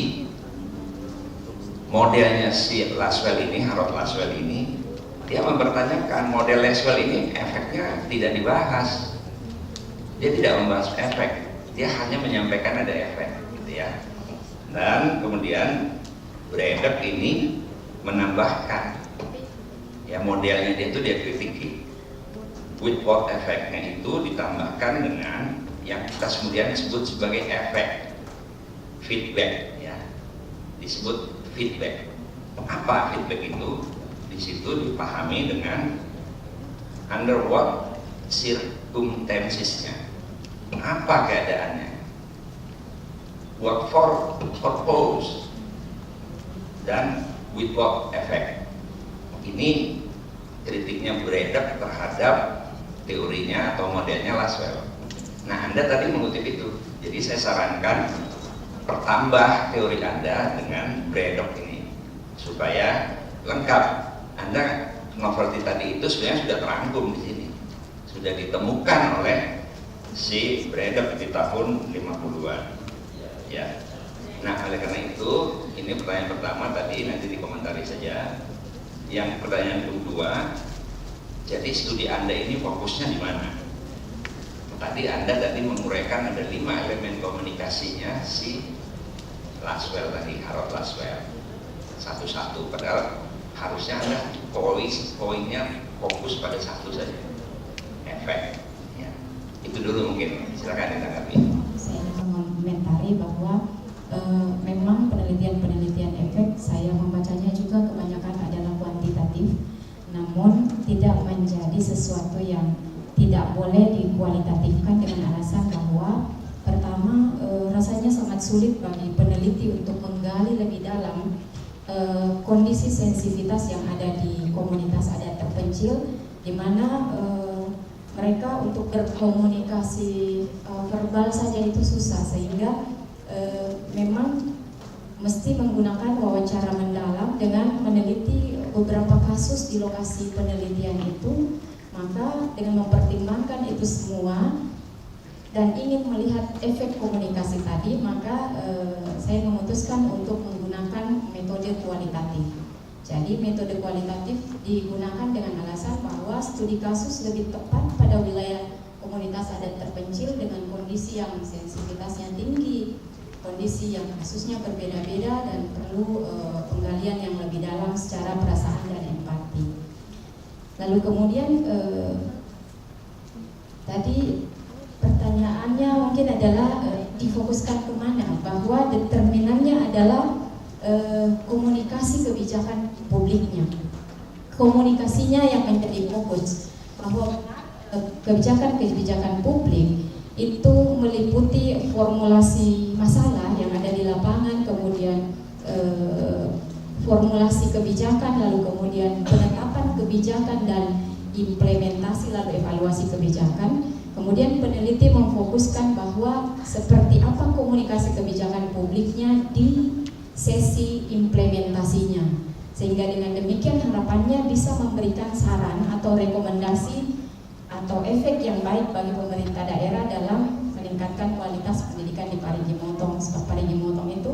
modelnya si Laswell ini, Harold Laswell ini. Dia mempertanyakan model Laswell ini efeknya tidak dibahas. Dia tidak membahas efek, dia hanya menyampaikan ada efek, gitu ya. Dan kemudian Braddock ini menambahkan, ya modelnya dia itu dia kritiki. With what efeknya itu ditambahkan dengan yang kita kemudian disebut sebagai efek feedback, ya, disebut feedback. Apa feedback itu? Di situ dipahami dengan under what circumstances-nya, apa keadaannya, what for purpose, dan with what effect. Ini kritiknya Braddock terhadap teorinya atau modelnya Laswell. Nah, Anda tadi mengutip itu, jadi saya sarankan pertambah teori Anda dengan Braddock ini supaya lengkap. Anda novelty tadi itu sebenarnya sudah terangkum di sini, sudah ditemukan oleh si Braddock di tahun 50-an. Ya. Nah, oleh karena itu, ini pertanyaan pertama tadi, nanti dikomentari saja. Yang pertanyaan kedua, jadi studi Anda ini fokusnya di mana? Tadi Anda menguraikan ada 5 elemen komunikasinya si Laswell tadi, Harold Laswell, satu-satu. Padahal harusnya Anda poinnya fokus pada satu saja, efek. Ya. Itu dulu mungkin, silakan ditanggapi. Saya ingin mengomentari bahwa memang penelitian-penelitian efek saya membacanya juga kebanyakan adalah kuantitatif, namun tidak menjadi sesuatu yang tidak boleh dikualitatifkan dengan alasan bahwa pertama rasanya sangat sulit bagi peneliti untuk menggali lebih dalam kondisi sensitivitas yang ada di komunitas adat terpencil, di mana mereka untuk berkomunikasi verbal saja itu susah, sehingga memang mesti menggunakan wawancara mendalam dengan meneliti beberapa kasus di lokasi penelitian itu. Maka dengan mempertimbangkan itu semua dan ingin melihat efek komunikasi tadi, maka saya memutuskan untuk menggunakan metode kualitatif. Jadi metode kualitatif digunakan dengan alasan bahwa studi kasus lebih tepat pada wilayah komunitas adat terpencil dengan kondisi yang sensitivitasnya tinggi, kondisi yang kasusnya berbeda-beda dan perlu penggalian yang lebih dalam secara perasaan dan empati. Lalu kemudian tadi pertanyaannya mungkin adalah difokuskan kemana, bahwa determinannya adalah komunikasi kebijakan publiknya, komunikasinya yang menjadi fokus, bahwa kebijakan-kebijakan publik itu meliputi formulasi masalah yang ada di lapangan, kemudian formulasi kebijakan, lalu kemudian penetapan kebijakan dan implementasi, lalu evaluasi kebijakan. Kemudian peneliti memfokuskan bahwa seperti apa komunikasi kebijakan publiknya di sesi implementasinya, sehingga dengan demikian harapannya bisa memberikan saran atau rekomendasi atau efek yang baik bagi pemerintah daerah dalam meningkatkan kualitas pendidikan di Parigi Motong. Sebab Parigi Motong itu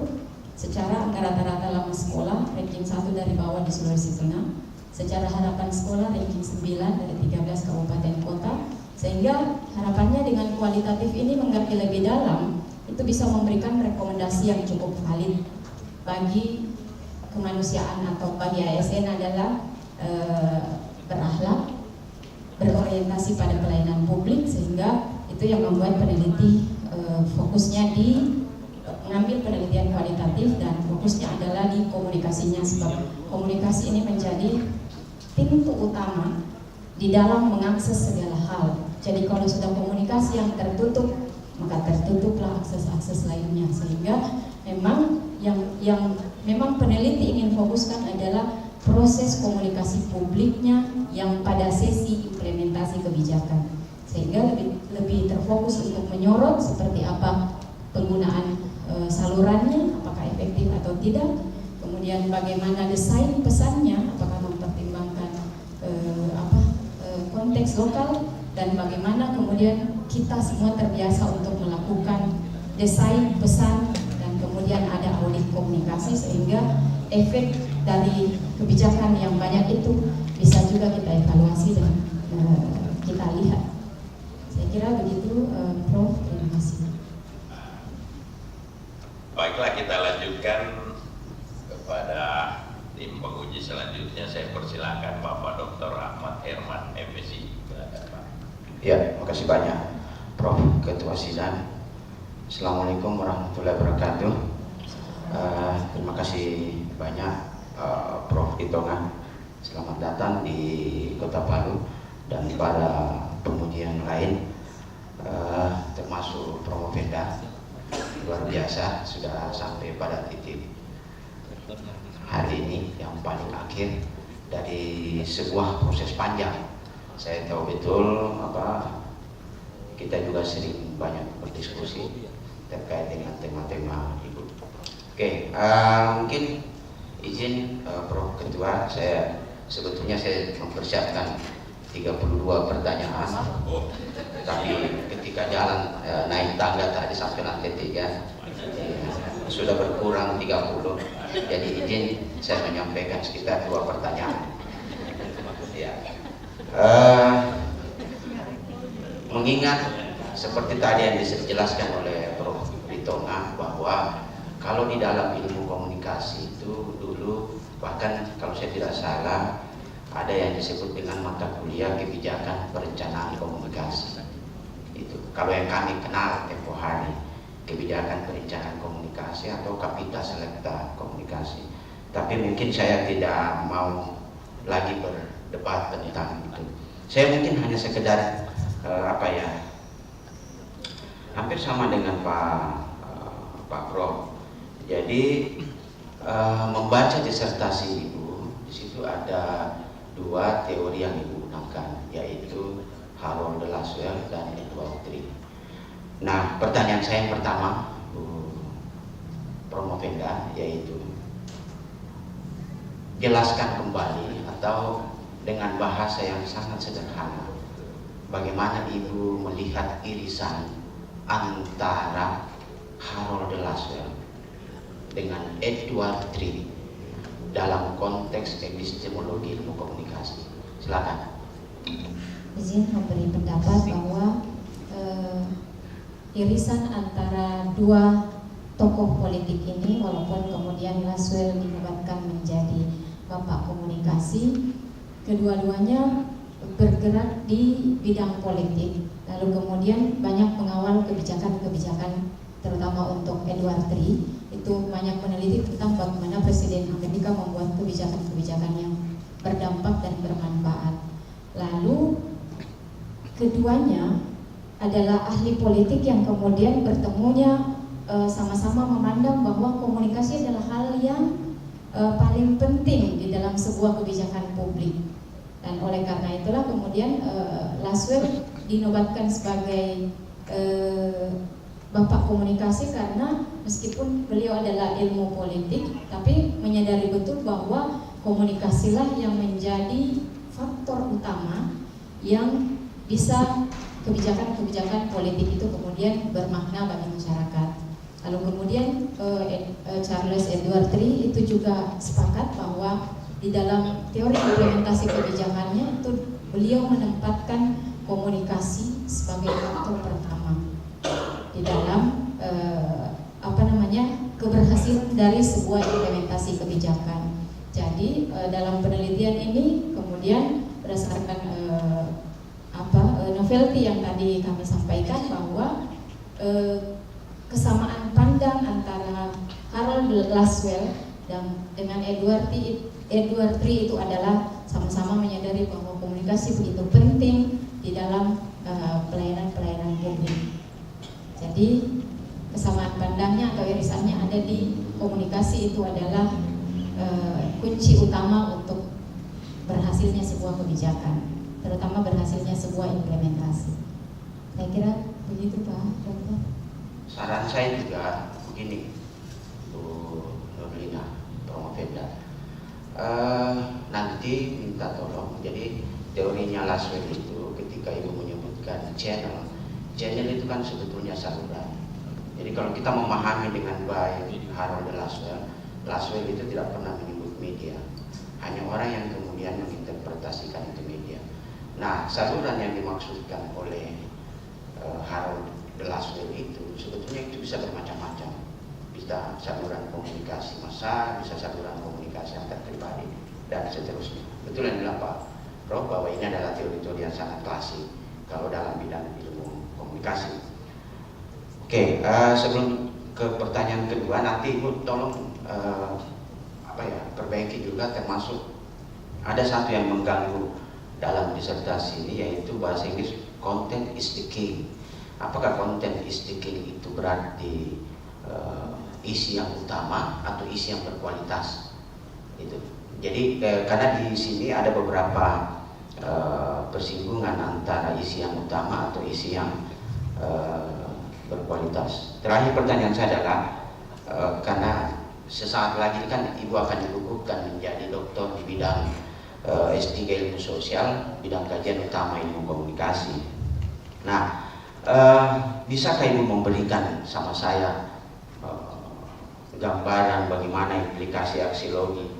secara angka rata-rata lama sekolah ranking 1 dari bawah di Sulawesi Tengah, secara harapan sekolah ranking 9 dari 13 kabupaten kota, sehingga harapannya dengan kualitatif ini mengerti lebih dalam itu bisa memberikan rekomendasi yang cukup valid bagi kemanusiaan atau bagi ASN adalah berakhlak, berorientasi pada pelayanan publik, sehingga itu yang membuat peneliti fokusnya di mengambil penelitian kualitatif dan fokusnya adalah di komunikasinya, sebab komunikasi ini menjadi pintu utama di dalam mengakses segala hal. Jadi kalau sudah komunikasi yang tertutup, maka tertutuplah akses-akses lainnya, sehingga memang yang memang peneliti ingin fokuskan adalah proses komunikasi publiknya yang pada sesi implementasi kebijakan, sehingga lebih terfokus untuk menyorot seperti apa penggunaan salurannya, apakah efektif atau tidak, kemudian bagaimana desain pesannya, apakah mempertimbangkan konteks lokal, dan bagaimana kemudian kita semua terbiasa untuk melakukan desain pesan, dan kemudian ada audit komunikasi sehingga efek dari kebijakan yang banyak itu bisa juga kita evaluasi dan kita lihat. Saya kira begitu, Prof. Terima kasih. Baiklah, kita lanjutkan kepada tim penguji selanjutnya. Saya persilakan Bapak Dr. Ahmad Herman, MSI. Ya, makasih banyak Prof. Ketua Sidang. Assalamualaikum warahmatullahi wabarakatuh. Terima kasih banyak Prof. Itongan. Selamat datang di Kota Palu dan para penguji yang lain, termasuk Promopenda. Luar biasa sudah sampai pada titik hari ini yang paling akhir dari sebuah proses panjang. Saya tahu betul kita juga sering banyak berdiskusi terkait dengan tema-tema itu. Oke, mungkin izin Prof. Ketua, saya mempersiapkan 32 pertanyaan, tapi ketika jalan naik tangga tadi sampai lantai 3 sudah berkurang 30, jadi izin saya menyampaikan sekitar 2 pertanyaan. Ya. Mengingat seperti tadi yang dijelaskan oleh Prof. Ritonga bahwa kalau di dalam ilmu komunikasi itu dulu, bahkan kalau saya tidak salah, ada yang disebut dengan mata kuliah kebijakan perencanaan komunikasi. Itu kalau yang kami kenal tempo hari, kebijakan perencanaan komunikasi atau kapita selekta komunikasi. Tapi mungkin saya tidak mau lagi berdebat tentang itu. Saya mungkin hanya sekedar hampir sama dengan Pak Prof. Jadi membaca disertasi Ibu, di situ ada 2 teori yang Ibu gunakan, yaitu Harold de Lasswell dan Edward Tree. Nah, pertanyaan saya yang pertama, Promopenda, yaitu jelaskan kembali atau dengan bahasa yang sangat sederhana, bagaimana Ibu melihat irisan antara Harold de Lasswell dengan Edward Tree dalam konteks epistemologi ilmu komunikasi. Silakan. Izin memberi pendapat bahwa irisan antara 2 tokoh politik ini, walaupun kemudian Lasswell dinobatkan menjadi bapak komunikasi, kedua-duanya bergerak di bidang politik, lalu kemudian banyak mengawal kebijakan-kebijakan, terutama untuk Edward Tree. Itu banyak meneliti tentang bagaimana Presiden Amerika membuat kebijakan-kebijakan yang berdampak dan bermanfaat. Lalu keduanya adalah ahli politik yang kemudian bertemunya sama-sama memandang bahwa komunikasi adalah hal yang paling penting di dalam sebuah kebijakan publik. Dan oleh karena itulah kemudian Lasswell dinobatkan sebagai bapak komunikasi, karena meskipun beliau adalah ilmu politik, tapi menyadari betul bahwa komunikasilah yang menjadi faktor utama yang bisa kebijakan-kebijakan politik itu kemudian bermakna bagi masyarakat. Lalu kemudian Charles Edward Tree itu juga sepakat bahwa di dalam teori implementasi kebijakannya itu beliau menempatkan komunikasi sebagai faktor pertama di dalam keberhasilan dari sebuah implementasi kebijakan. Jadi dalam penelitian ini kemudian berdasarkan novelty yang tadi kami sampaikan bahwa kesamaan pandang antara Harold Laswell dan dengan Edward Tree itu adalah sama-sama menyadari bahwa komunikasi begitu penting di dalam pelayanan publik. Jadi kesamaan pandangnya atau irisannya ada di komunikasi itu adalah kunci utama untuk berhasilnya sebuah kebijakan, terutama berhasilnya sebuah implementasi. Saya kira begitu Pak Dokter. Saran saya juga begini, Bu Nurlina Promopenda, nanti minta tolong. Jadi teorinya Laswell itu ketika Ibu menyebutkan channel itu kan sebetulnya saluran. Jadi kalau kita memahami dengan baik Harold Laswell itu tidak pernah menyebut media, hanya orang yang kemudian menginterpretasikan itu media. Nah, saluran yang dimaksudkan oleh Harold Laswell itu sebetulnya itu bisa bermacam-macam. Bisa saluran komunikasi massa, bisa saluran komunikasi antar pribadi, dan seterusnya. Betul yang bilang Pak Prof bahwa ini adalah teori-teori yang sangat klasik kalau dalam bidang ilmu komunikasi. Oke, sebelum ke pertanyaan kedua, nanti Ibu tolong perbaiki juga, termasuk ada satu yang mengganggu dalam disertasi ini, yaitu bahasa Inggris content is the king. Apakah content is the king itu berarti isi yang utama atau isi yang berkualitas? Itu. Jadi karena di sini ada beberapa persinggungan antara isi yang utama atau isi yang berkualitas. Terakhir pertanyaan saya adalah karena sesaat lagi kan Ibu akan dikukuhkan menjadi doktor di bidang S3 ilmu sosial, bidang kajian utama ilmu komunikasi. Nah, bisakah Ibu memberikan sama saya gambaran bagaimana implikasi aksiologi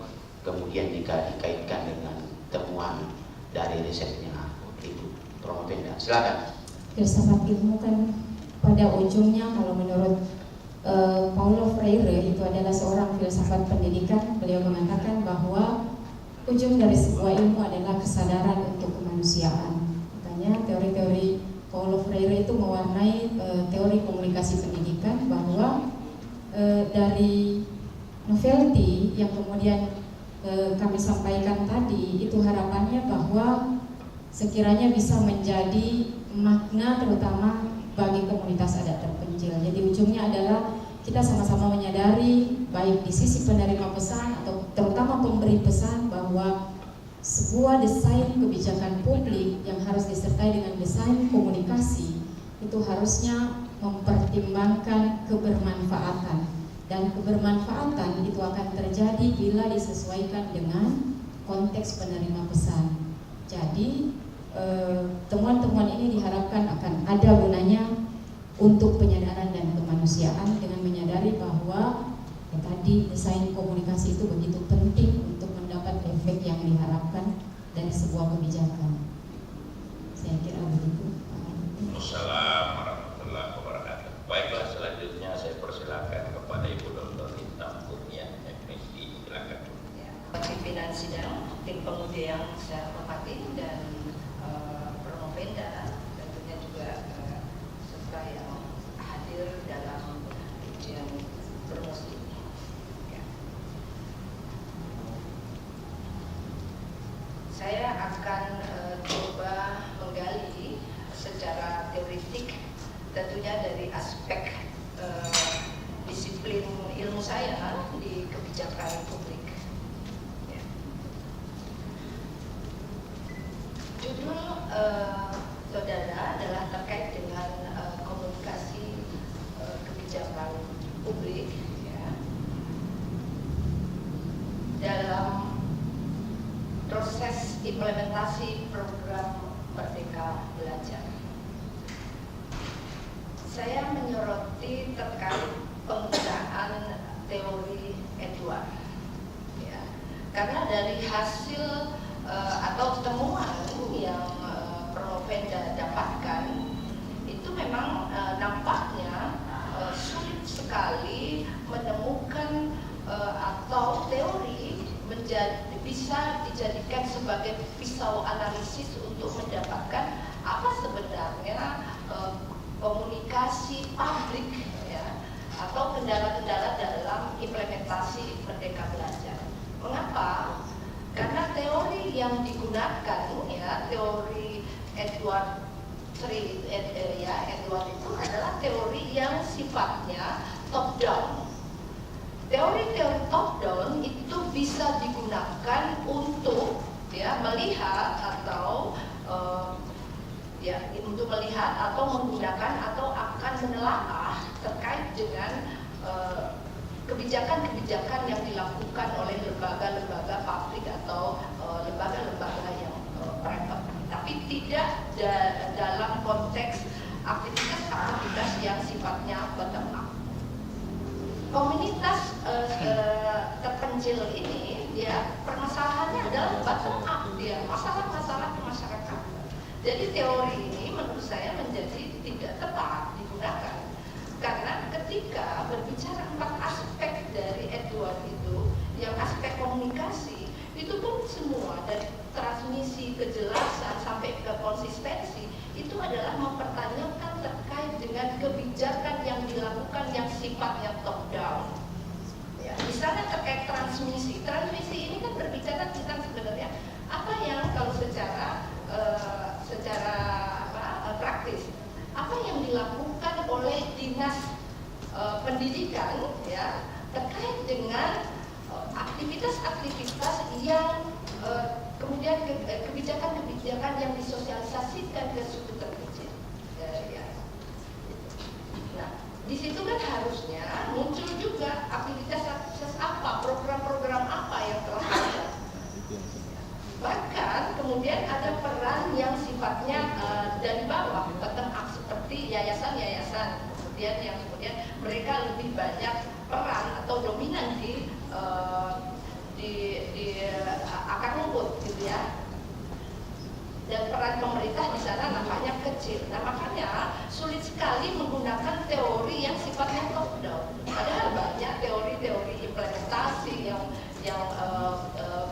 kemudian dikaitkan dengan temuan dari risetnya Ibu Promopenda? Silakan. Filsafat ilmu kan pada ujungnya kalau menurut Paulo Freire itu adalah seorang filsafat pendidikan. Beliau mengatakan bahwa ujung dari sebuah ilmu adalah kesadaran untuk kemanusiaan. Makanya teori-teori Paulo Freire itu mewarnai teori komunikasi pendidikan, bahwa dari novelty yang kemudian kami sampaikan tadi itu harapannya bahwa sekiranya bisa menjadi makna terutama bagi komunitas adat terpencil. Jadi ujungnya adalah kita sama-sama menyadari baik di sisi penerima pesan atau terutama pemberi pesan bahwa sebuah desain kebijakan publik yang harus disertai dengan desain komunikasi itu harusnya mempertimbangkan kebermanfaatan, dan kebermanfaatan itu akan terjadi bila disesuaikan dengan konteks penerima pesan. Jadi temuan-temuan ini diharapkan akan ada gunanya untuk penyadaran dan kemanusiaan, dengan menyadari bahwa tadi desain komunikasi itu begitu penting untuk mendapat efek yang diharapkan dari sebuah kebijakan. Saya kira begitu. Assalamualaikum warahmatullahi wabarakatuh. Baiklah, selanjutnya saya persilakan kepada Ibu Dr. Intan Kurnia, MSc. Silakan. Pimpinan sidang, tim penguji yang saya hormati, dan Promopenda tentunya juga serta yang hadir dalam ujian promosi ini. Ya. Saya akan coba menggali secara teoretik, tentunya dari aspek disiplin ilmu saya di kebijakan publik. Judul saudara adalah terkait dengan komunikasi kebijakan publik, ya. Dalam proses implementasi program Merdeka Merdeka Belajar. Saya menyoroti terkait penggunaan teori Edward, ya, karena dari hasil atau temuan yang Provenda dapatkan itu memang nampaknya sulit sekali menemukan atau teori bisa dijadikan sebagai pisau analisis untuk mendapatkan apa sebenarnya komunikasi publik, ya, atau kendala-kendala dalam implementasi Merdeka Belajar. Mengapa? Karena teori yang digunakan, ya, teori Edward itu adalah teori yang sifatnya top down. Teori-teori top down itu bisa digunakan untuk, ya, melihat atau untuk melihat atau menggunakan atau akan menelaah terkait dengan kebijakan-kebijakan yang dilakukan oleh lembaga-lembaga publik atau lembaga-lembaga yang private, tapi tidak dalam konteks aktivitas-aktivitas yang sifatnya bottom up. Komunitas terpencil ini, ya, permasalahannya adalah bottom up, ya, masalah-masalah masyarakat. Jadi teori ini menurut saya menjadi tidak tepat digunakan, karena ketika berbicara 4 aspek dari Edward itu, yang aspek komunikasi itu pun semua dari transmisi, kejelasan sampai ke konsistensi itu adalah mempertanyakan terkait dengan kebijakan yang dilakukan yang sifatnya top down. Ya, misalnya terkait transmisi ini kan berbicara tentang sebenarnya apa yang kalau secara praktis, apa yang dilakukan oleh dinas pendidikan, ya, terkait dengan aktivitas-aktivitas yang kemudian kebijakan-kebijakan yang disosialisasikan ke suku terkecil, ya. Nah, di situ kan harusnya muncul juga aktivitas apa, program-program apa yang telah ada. Bahkan kemudian ada peran yang sifatnya dari bawah, bottom up, seperti yayasan-yayasan, kemudian mereka lebih banyak peran atau dominan di akar rumput, gitu ya. Dan peran pemerintah di sana nampaknya kecil. Nah, makanya sulit sekali menggunakan teori yang sifatnya top down. Padahal banyak teori-teori implementasi yang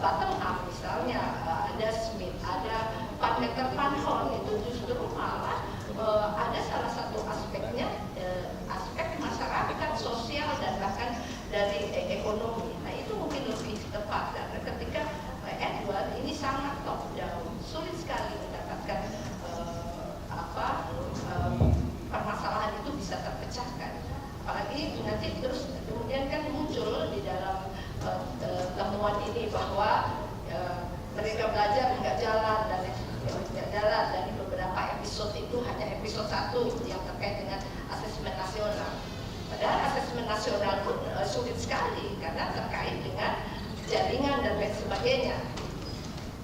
bottom up, misalnya ada Smith, ada Van Horn, itu justru malah ada salah satu aspeknya aspek masyarakat, sosial, dan bahkan dari ekonomi. Nah, itu mungkin lebih tepat, karena ketika Edward ini sangat top down, sulit sekali mendapatkan permasalahan itu bisa terpecahkan. Apalagi nanti terus kemudian kan muncul di dalam temuan ini bahwa mereka belajar nggak jalan dan di beberapa episode itu hanya episode 1 yang terkait dengan asesmen nasional. Padahal asesmen nasional pun sulit sekali karena terkait dengan jaringan dan lain sebagainya.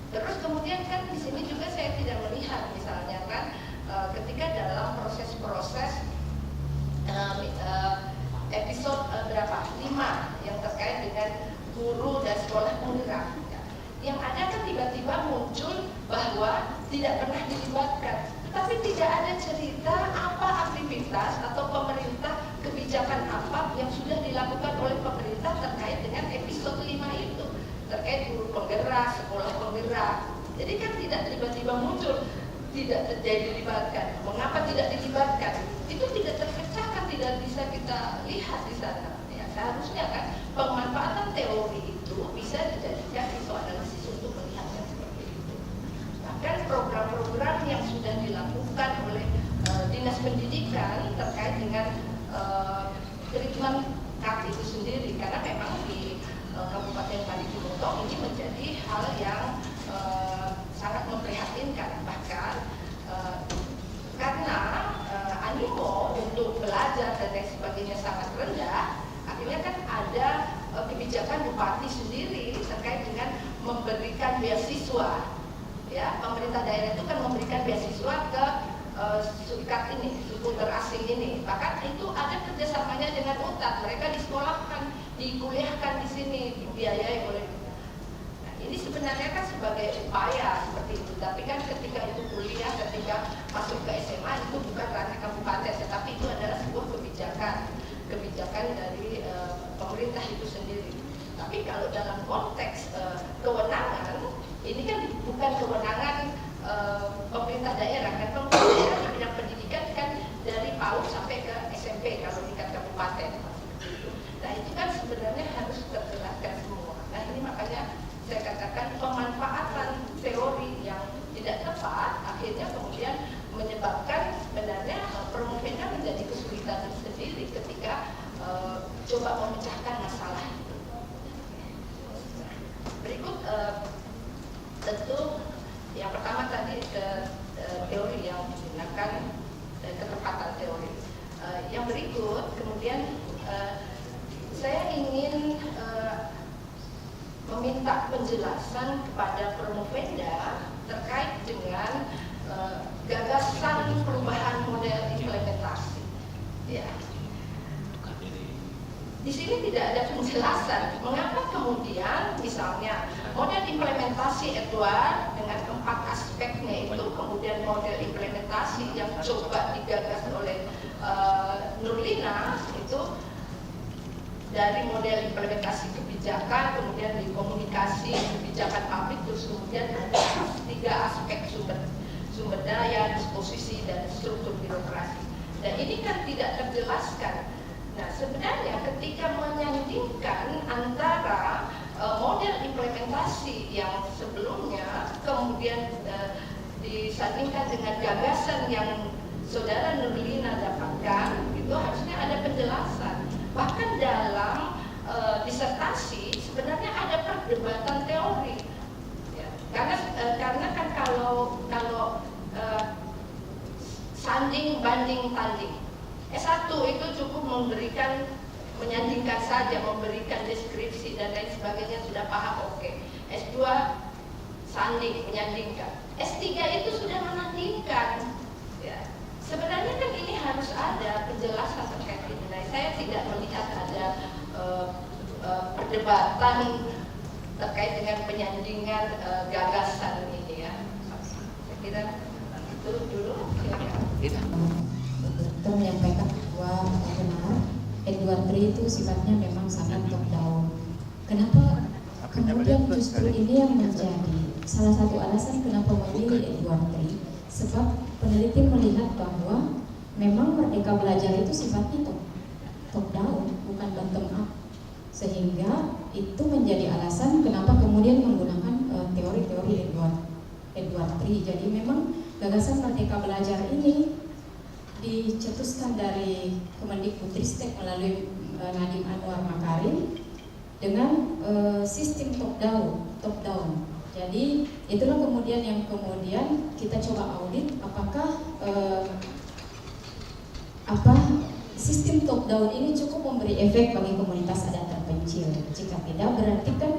Terus kemudian kan di sini juga saya tidak melihat misalnya kan ketika dalam proses-proses episode 5 yang terkait dengan guru dan sekolah penggerak, yang ada kan tiba-tiba muncul bahwa tidak pernah dilibatkan, tapi tidak ada cerita apa aktivitas atau pemerintah, kebijakan apa yang sudah dilakukan oleh pemerintah terkait dengan episode 5 itu, terkait guru penggerak, sekolah penggerak. Jadi kan tidak tiba-tiba muncul, tidak dilibatkan. Mengapa tidak dilibatkan? Itu tidak terpecahkan, tidak bisa kita lihat di sana. Ya, seharusnya kan pemanfaatan teori itu bisa dijadikan isu analisis untuk melihatnya seperti itu. Bahkan program-program yang sudah dilakukan oleh dinas pendidikan terkait dengan treatment card itu sendiri, karena memang di Kabupaten Parigi Mutong ini menjadi hal yang sangat memprihatinkan, bahkan karena animo untuk belajar dan lain sebagainya sangat rendah, akhirnya kan ada kebijakan bupati sendiri terkait dengan memberikan beasiswa Ya, pemerintah daerah itu kan memberikan beasiswa ke suku terasing ini. Bahkan itu ada kerjasamanya dengan UNTAD. Mereka disekolahkan, dikuliahkan di sini, dibiayai oleh. Nah, ini sebenarnya kan sebagai upaya seperti itu. Tapi kan ketika itu kuliah, ketika masuk ke SMA itu bukan ranah kabupaten, tetapi itu adalah sebuah kebijakan dari pemerintah itu sendiri. Tapi kalau dalam konteks kewenangan, ini kan bukan kewenangan pemerintah daerah, kan pemerintah daerah di bidang pendidikan kan dari PAUD sampai ke SMP kalau tingkat kabupaten. Nah itu kan sebenarnya harus terjelaskan semua. Nah ini makanya saya katakan pemanfaatan teori yang tidak tepat akhirnya kemudian menyebabkan sebenarnya Promopenda menjadi kesulitan sendiri ketika coba memecahkan masalah itu. Berikut tentu yang pertama tadi teori yang digunakan ketepatan teori. Yang berikut kemudian saya ingin meminta penjelasan kepada Promopenda terkait dengan gagasan perubahan model implementasi. Ya. Di sini tidak ada penjelasan mengapa kemudian misalnya model implementasi Edward dengan 4 aspeknya itu, kemudian model implementasi yang coba digagas oleh Nurlina itu dari model implementasi kebijakan, kemudian di komunikasi kebijakan publik, terus kemudian ada 3 aspek sumber daya, disposisi, dan struktur birokrasi. Dan ini kan tidak terjelaskan. Nah, sebenarnya ketika menyandingkan antara model implementasi yang sebelumnya, kemudian disandingkan dengan gagasan yang Saudara Nurlina dapatkan, itu harusnya ada penjelasan. Bahkan dalam disertasi sebenarnya ada perdebatan teori. Ya, karena kan kalau sanding banding tanding. S1 itu cukup menyandingkan saja, memberikan deskripsi dan lain sebagainya sudah paham, oke. S2 sanding, menyandingkan. S3 itu sudah menandingkan. Ya. Sebenarnya kan ini harus ada penjelasan terkait ini. Nah, saya tidak melihat ada perdebatan terkait dengan penyandingan gagasan ini ya. Saya kira itu dulu. Dokter menyampaikan bahwa benar Edward III itu sifatnya memang sangat top down. Kenapa kemudian justru ini yang menjadi salah satu alasan kenapa memilih Edward III? Sebab peneliti melihat bahwa memang Merdeka Belajar itu sifatnya top down, bukan bottom up, sehingga itu menjadi alasan kenapa kemudian menggunakan teori-teori Edward III. Jadi memang gagasan Merdeka Belajar ini dicetuskan dari Kemendikbudristek melalui Nadiem Anwar Makarim dengan sistem top down. Jadi itulah kemudian yang kita coba audit apakah sistem top down ini cukup memberi efek bagi komunitas adat terpencil. Jika tidak, berarti kan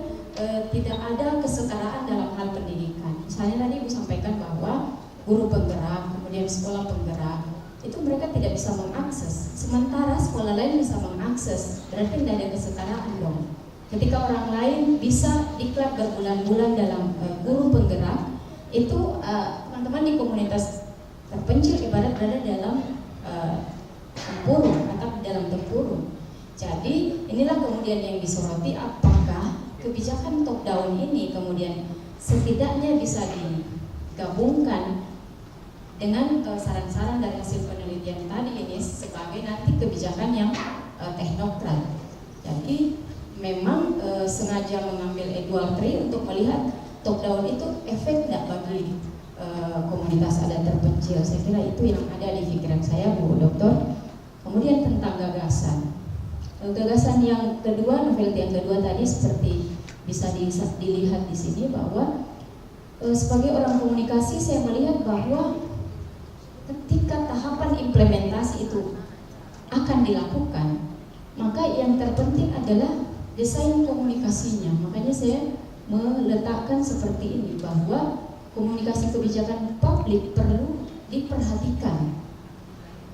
tidak ada kesetaraan dalam hal pendidikan. Misalnya tadi Ibu sampaikan bahwa guru penggerak, kemudian sekolah penggerak, itu mereka tidak bisa mengakses, sementara sekolah lain bisa mengakses, berarti tidak ada kesetaraan dong. Ketika orang lain bisa diklat berbulan-bulan dalam guru penggerak, itu teman-teman di komunitas terpencil ibarat berada dalam tempurung atau dalam tempurung. Jadi inilah kemudian yang disoroti, apakah kebijakan top down ini kemudian setidaknya bisa digabungkan dengan saran-saran dari hasil penelitian tadi ini sebagai nanti kebijakan yang teknokrat. Jadi memang sengaja mengambil Edward III untuk melihat top down itu efek tidak bagi komunitas adat terpencil. Saya kira itu yang ada di pikiran saya, Bu Dokter. Kemudian tentang gagasan. Gagasan yang kedua, novelty yang kedua tadi seperti bisa dilihat di sini bahwa sebagai orang komunikasi saya melihat bahwa ketika tahapan implementasi itu akan dilakukan, maka yang terpenting adalah desain komunikasinya. Makanya saya meletakkan seperti ini bahwa komunikasi kebijakan publik perlu diperhatikan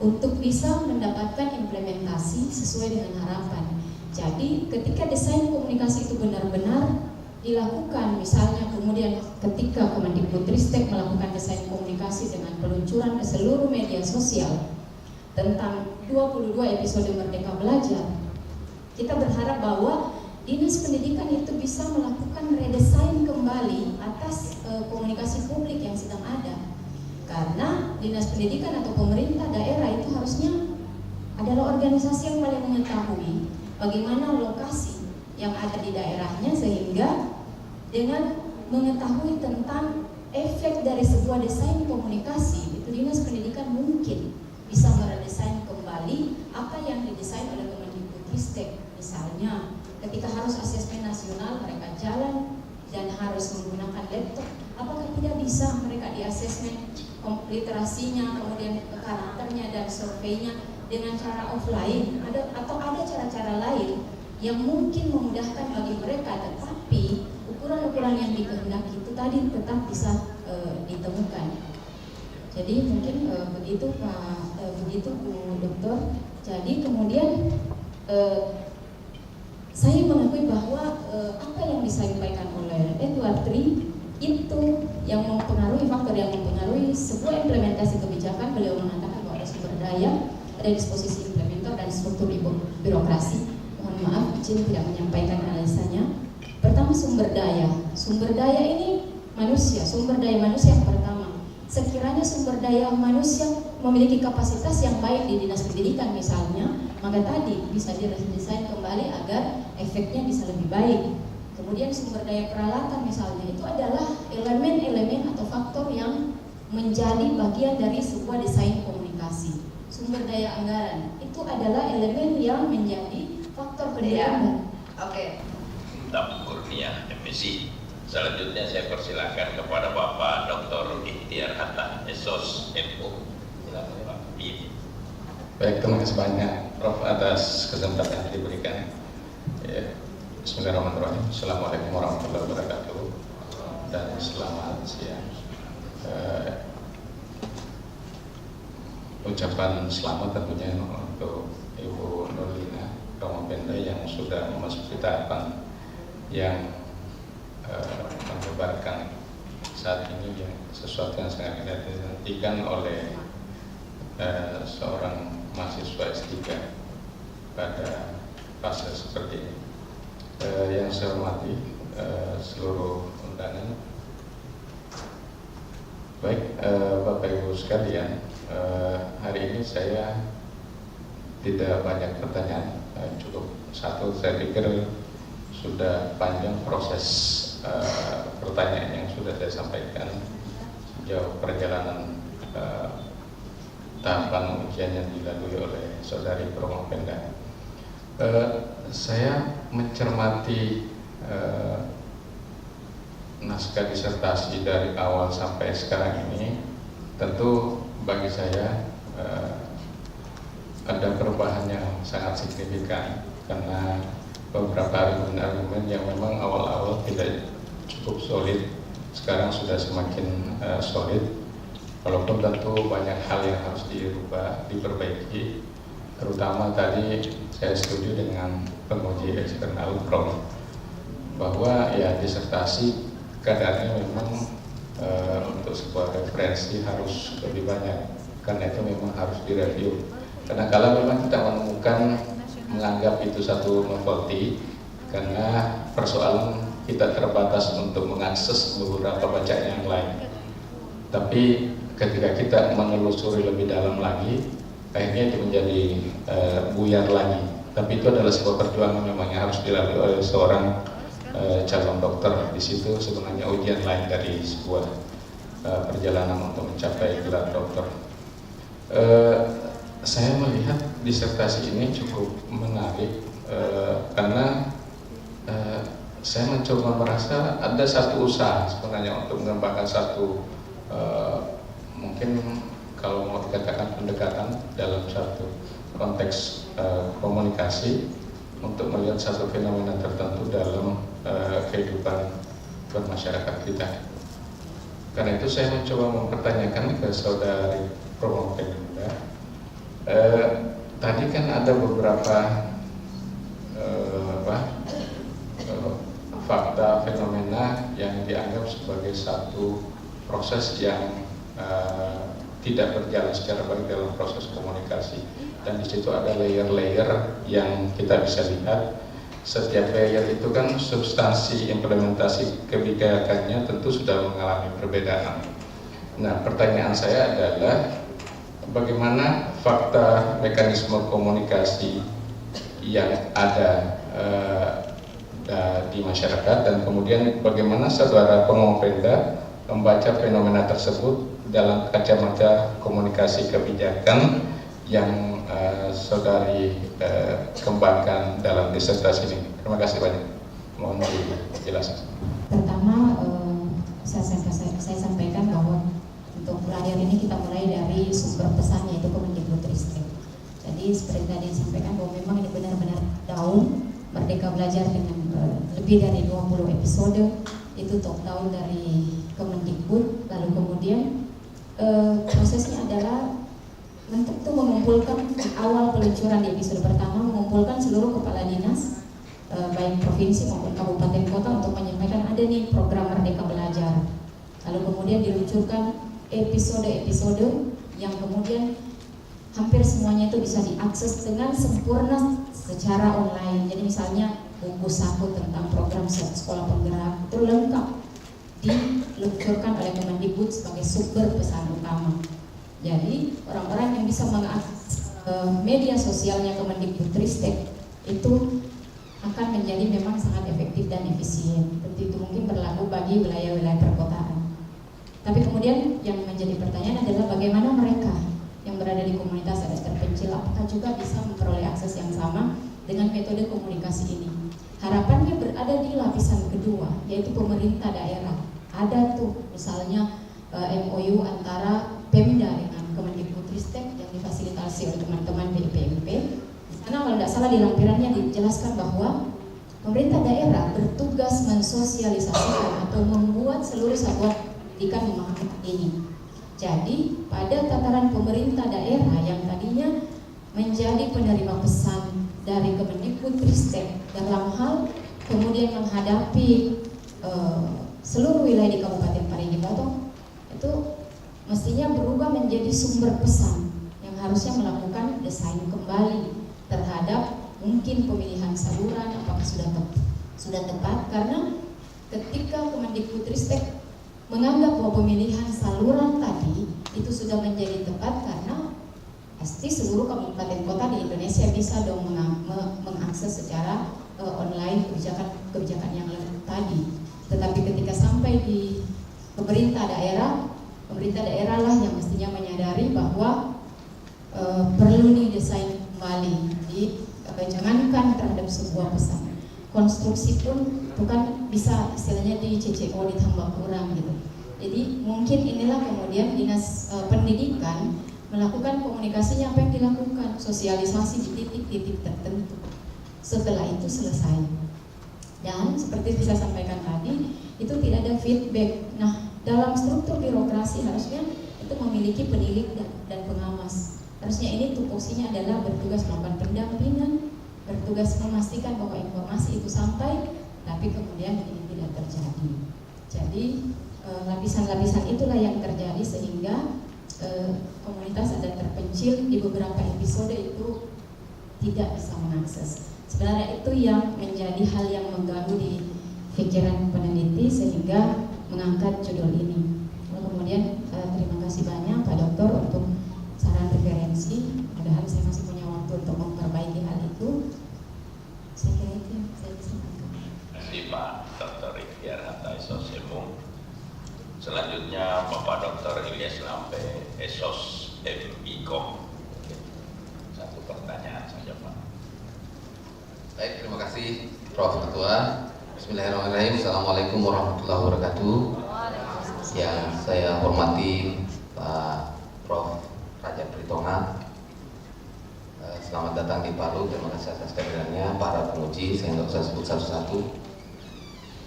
untuk bisa mendapatkan implementasi sesuai dengan harapan. Jadi ketika desain komunikasi itu benar-benar dilakukan, misalnya kemudian ketika Kemendikbudristek melakukan desain komunikasi dengan peluncuran ke seluruh media sosial tentang 22 episode Merdeka Belajar, kita berharap bahwa Dinas Pendidikan itu bisa melakukan redesign kembali atas komunikasi publik yang sedang ada. Karena Dinas Pendidikan atau pemerintah daerah itu harusnya adalah organisasi yang paling mengetahui bagaimana lokasi yang ada di daerahnya, sehingga dengan mengetahui tentang efek dari sebuah desain komunikasi, itu Dinas Pendidikan mungkin bisa meredesain kembali apa yang didesain oleh Kemendikbudristek. Misalnya ketika harus asesmen nasional mereka jalan dan harus menggunakan laptop, apakah tidak bisa mereka di asesmen literasinya, kemudian karakternya dan surveinya dengan cara offline, atau ada cara-cara lain yang mungkin memudahkan bagi mereka, tetapi ukuran-ukuran yang dikehendaki itu tadi tetap bisa ditemukan. Jadi mungkin begitu Pak, begitu Bu Dokter. Jadi kemudian saya mengakui bahwa apa yang disampaikan oleh Edward Tri itu yang mempengaruhi, faktor yang mempengaruhi sebuah implementasi kebijakan. Beliau mengatakan bahwa ada sumber daya, ada disposisi implementer dan struktur birokrasi. Mohon maaf, izin tidak menyampaikan analisanya. Pertama, sumber daya. Sumber daya ini manusia, sumber daya manusia yang pertama. Sekiranya sumber daya manusia memiliki kapasitas yang baik di Dinas Pendidikan misalnya, maka tadi bisa diredesain kembali agar efeknya bisa lebih baik. Kemudian sumber daya peralatan misalnya, itu adalah elemen-elemen atau faktor yang menjadi bagian dari sebuah desain komunikasi. Sumber daya anggaran itu adalah elemen yang menjadi faktor pendukung. Oke. Tap Kurnia, MSI. Selanjutnya saya persilakan kepada Bapak Dr. Ikhtiar Hatta, SOS MU. Silakan Pak. Baik, terima kasih banyak Prof atas kesempatan yang diberikan. Ya. Bismillahirrahmanirrahim. Assalamualaikum warahmatullahi wabarakatuh. Dan selamat siang. Ucapan selamat tentunya untuk Ibu Nurlina Romopenda yang sudah memasuki tahapan yang menyebarkan saat ini yang sesuatu yang sangat dinantikan oleh seorang mahasiswa S3 pada fase seperti ini. Yang saya hormati seluruh undangan. Baik, Bapak Ibu sekalian, hari ini saya tidak banyak pertanyaan, cukup satu. Saya pikir sudah panjang proses pertanyaan yang sudah saya sampaikan sejauh perjalanan tahapan ujian yang dilalui oleh Saudari Romopenda. Saya mencermati naskah disertasi dari awal sampai sekarang ini. Tentu bagi saya ada perubahan yang sangat signifikan, karena beberapa argumen yang memang awal-awal tidak cukup solid sekarang sudah semakin solid, walaupun tentu banyak hal yang harus dirubah, diperbaiki. Terutama tadi saya setuju dengan penguji eksternal Prof bahwa ya disertasi kadarnya memang untuk sebuah referensi harus lebih banyak, karena itu memang harus direview. Karena kalau memang kita menemukan menganggap itu satu novelty, karena persoalan kita terbatas untuk mengakses beberapa bacaan yang lain. Tapi ketika kita menelusuri lebih dalam lagi, akhirnya itu menjadi buyar lagi. Tapi itu adalah sebuah perjuangan memang yang harus dilalui oleh seorang calon dokter. Di situ sebenarnya ujian lain dari sebuah perjalanan untuk mencapai gelar dokter. Saya melihat disertasi ini cukup menarik karena saya mencoba merasa ada satu usaha sebenarnya untuk mengembangkan satu mungkin kalau mau dikatakan pendekatan dalam satu konteks komunikasi untuk melihat satu fenomena tertentu dalam kehidupan bermasyarakat kita. Karena itu saya mencoba mempertanyakan ke saudari Prof. Penda. Tadi kan ada beberapa fakta fenomena yang dianggap sebagai satu proses yang tidak berjalan secara baik dalam proses komunikasi, dan di situ ada layer-layer yang kita bisa lihat. Setiap layer itu kan substansi implementasi kebijakannya tentu sudah mengalami perbedaan. Nah, pertanyaan saya adalah bagaimana fakta mekanisme komunikasi yang ada di masyarakat, dan kemudian bagaimana saudara Pengopenda membaca fenomena tersebut dalam kacamata komunikasi kebijakan yang saudari kembangkan dalam disertasi ini. Terima kasih banyak. Mohon dijelaskan. Pertama, saya sampaikan bahwa untuk layar ini kita mulai dari sumber pesan, yaitu Kemendikbudristek. Jadi seperti tadi disampaikan bahwa memang ini benar-benar daun Merdeka Belajar dengan lebih dari 20 episode, itu top down dari Kemendikbud. Lalu kemudian prosesnya adalah tentu mengumpulkan awal peluncuran di episode pertama, mengumpulkan seluruh kepala dinas baik provinsi maupun kabupaten kota untuk menyampaikan ada nih program Merdeka Belajar. Lalu kemudian diluncurkan episode-episode yang kemudian hampir semuanya itu bisa diakses dengan sempurna secara online. Jadi misalnya buku saku tentang program sekolah penggerak itu lengkap diluncurkan oleh Kemendikbud sebagai sumber pesan utama. Jadi orang-orang yang bisa mengakses media sosialnya Kemendikbudristek itu akan menjadi memang sangat efektif dan efisien. Tentu itu mungkin berlaku bagi wilayah-wilayah perkotaan. Tapi kemudian yang menjadi pertanyaan adalah bagaimana mereka yang berada di komunitas adat terpencil, apakah juga bisa memperoleh akses yang sama dengan metode komunikasi ini? Harapannya berada di lapisan kedua, yaitu pemerintah daerah. Ada tuh misalnya MOU antara Pemda dengan Kemendikbudristek yang difasilitasi oleh teman-teman BPMP. Di sana kalau tidak salah di lampirannya dijelaskan bahwa pemerintah daerah bertugas mensosialisasikan atau membuat seluruh satuan pendidikan memahami ini. Jadi pada tataran pemerintah daerah yang tadinya menjadi penerima pesan dari Kemendikbudristek dalam hal kemudian menghadapi seluruh wilayah di Kabupaten Parigi Batong, itu mestinya berubah menjadi sumber pesan yang harusnya melakukan desain kembali terhadap mungkin pemilihan saluran apakah sudah tepat, karena ketika Kemendikbudristek menganggap bahwa pemilihan saluran tadi itu sudah menjadi tepat, karena pasti seluruh kabupaten kota di Indonesia bisa dong mengakses secara online kebijakan yang tadi. Tetapi ketika sampai di pemerintah daerah lah yang mestinya menyadari bahwa perlu nih desain kembali. Jangankan terhadap sebuah pesan, konstruksi pun bukan bisa istilahnya di CCO ditambah kurang gitu. Jadi mungkin inilah kemudian dinas pendidikan melakukan komunikasinya apa yang dilakukan, sosialisasi di titik-titik tertentu. Setelah itu selesai. Dan seperti saya sampaikan tadi, itu tidak ada feedback. Nah, dalam struktur birokrasi harusnya itu memiliki penilik dan pengawas. Harusnya ini tupoksinya adalah bertugas melakukan pendampingan, bertugas memastikan bahwa informasi itu sampai, tapi kemudian ini tidak terjadi. Jadi lapisan-lapisan itulah yang terjadi sehingga komunitas adat terpencil di beberapa episode itu tidak bisa mengakses. Sebenarnya itu yang menjadi hal yang mengganggu di pikiran peneliti sehingga mengangkat judul ini. Lalu kemudian terima kasih banyak Pak Dokter untuk saran referensi. Mudah-mudahan saya masih punya waktu untuk memperbaiki hal itu. Saya kira itu yang saya bisa sampaikan. Terima kasih Pak Dr. Ikhtiar Hatta SOS-Semung. Selanjutnya Bapak Dr. Ilyas Lampe SOS MIKOM. Satu pertanyaan saja Pak. Baik, terima kasih Prof. Ketua. Bismillahirrahmanirrahim. Assalamualaikum warahmatullahi wabarakatuh. Yang saya hormati Pak Prof. Raja Pritonga. Selamat datang di Palu. Terima kasih atas kehadirannya. Para penguji, saya nggak usah sebut satu-satu.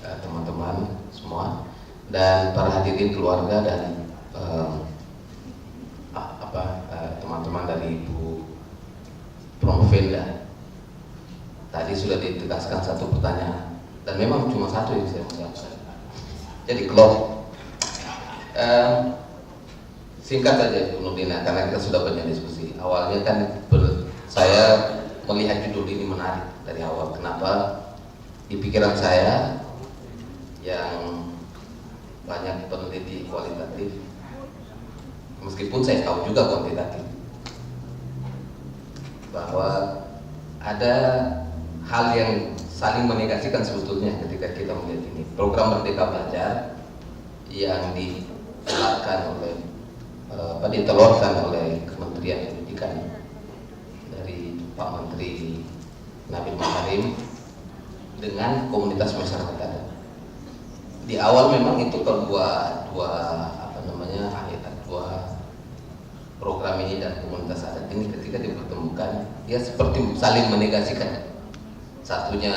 Teman-teman semua. dan para hadirin keluarga dan teman-teman dari Ibu Promovenda. Tadi sudah ditegaskan satu pertanyaan dan memang cuma satu yang saya mau jawab. Jadi singkat saja Bu Nurdina, karena kita sudah banyak diskusi. Awalnya kan saya melihat judul ini menarik dari awal. Kenapa? Di pikiran saya yang banyak peneliti kualitatif, meskipun saya tahu juga kuantitatif, bahwa ada hal yang saling menegasikan sebetulnya ketika kita melihat ini. Program Merdeka Belajar yang ditelurkan oleh Kementerian Pendidikan dari Pak Menteri Nadiem Makarim dengan komunitas masyarakat adat. Di awal memang itu dua program ini dan komunitas adat ini ketika dipertemukan, dia seperti saling menegasikan. Satunya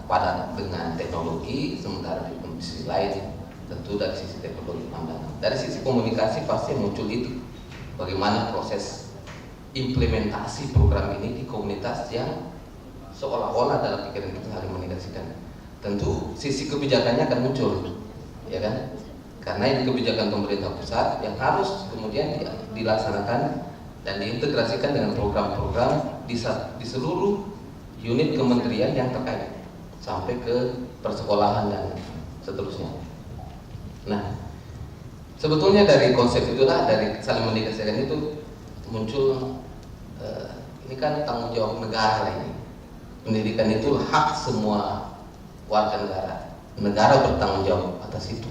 padat dengan teknologi, sementara di sisi lain tentu dari sisi teknologi pandangan. Dari sisi komunikasi pasti muncul itu. Bagaimana proses implementasi program ini di komunitas yang seolah-olah dalam pikiran kita saling menegasikan. Tentu sisi kebijakannya akan muncul, ya kan? Karena ini kebijakan pemerintah pusat yang harus kemudian dilaksanakan dan diintegrasikan dengan program-program di seluruh unit kementerian yang terkait sampai ke persekolahan dan seterusnya. Nah, sebetulnya dari konsep itulah, dari saling menegasikan itu muncul ini kan tanggung jawab negara ini. Pendidikan itu hak semua warga negara. Negara bertanggung jawab atas itu.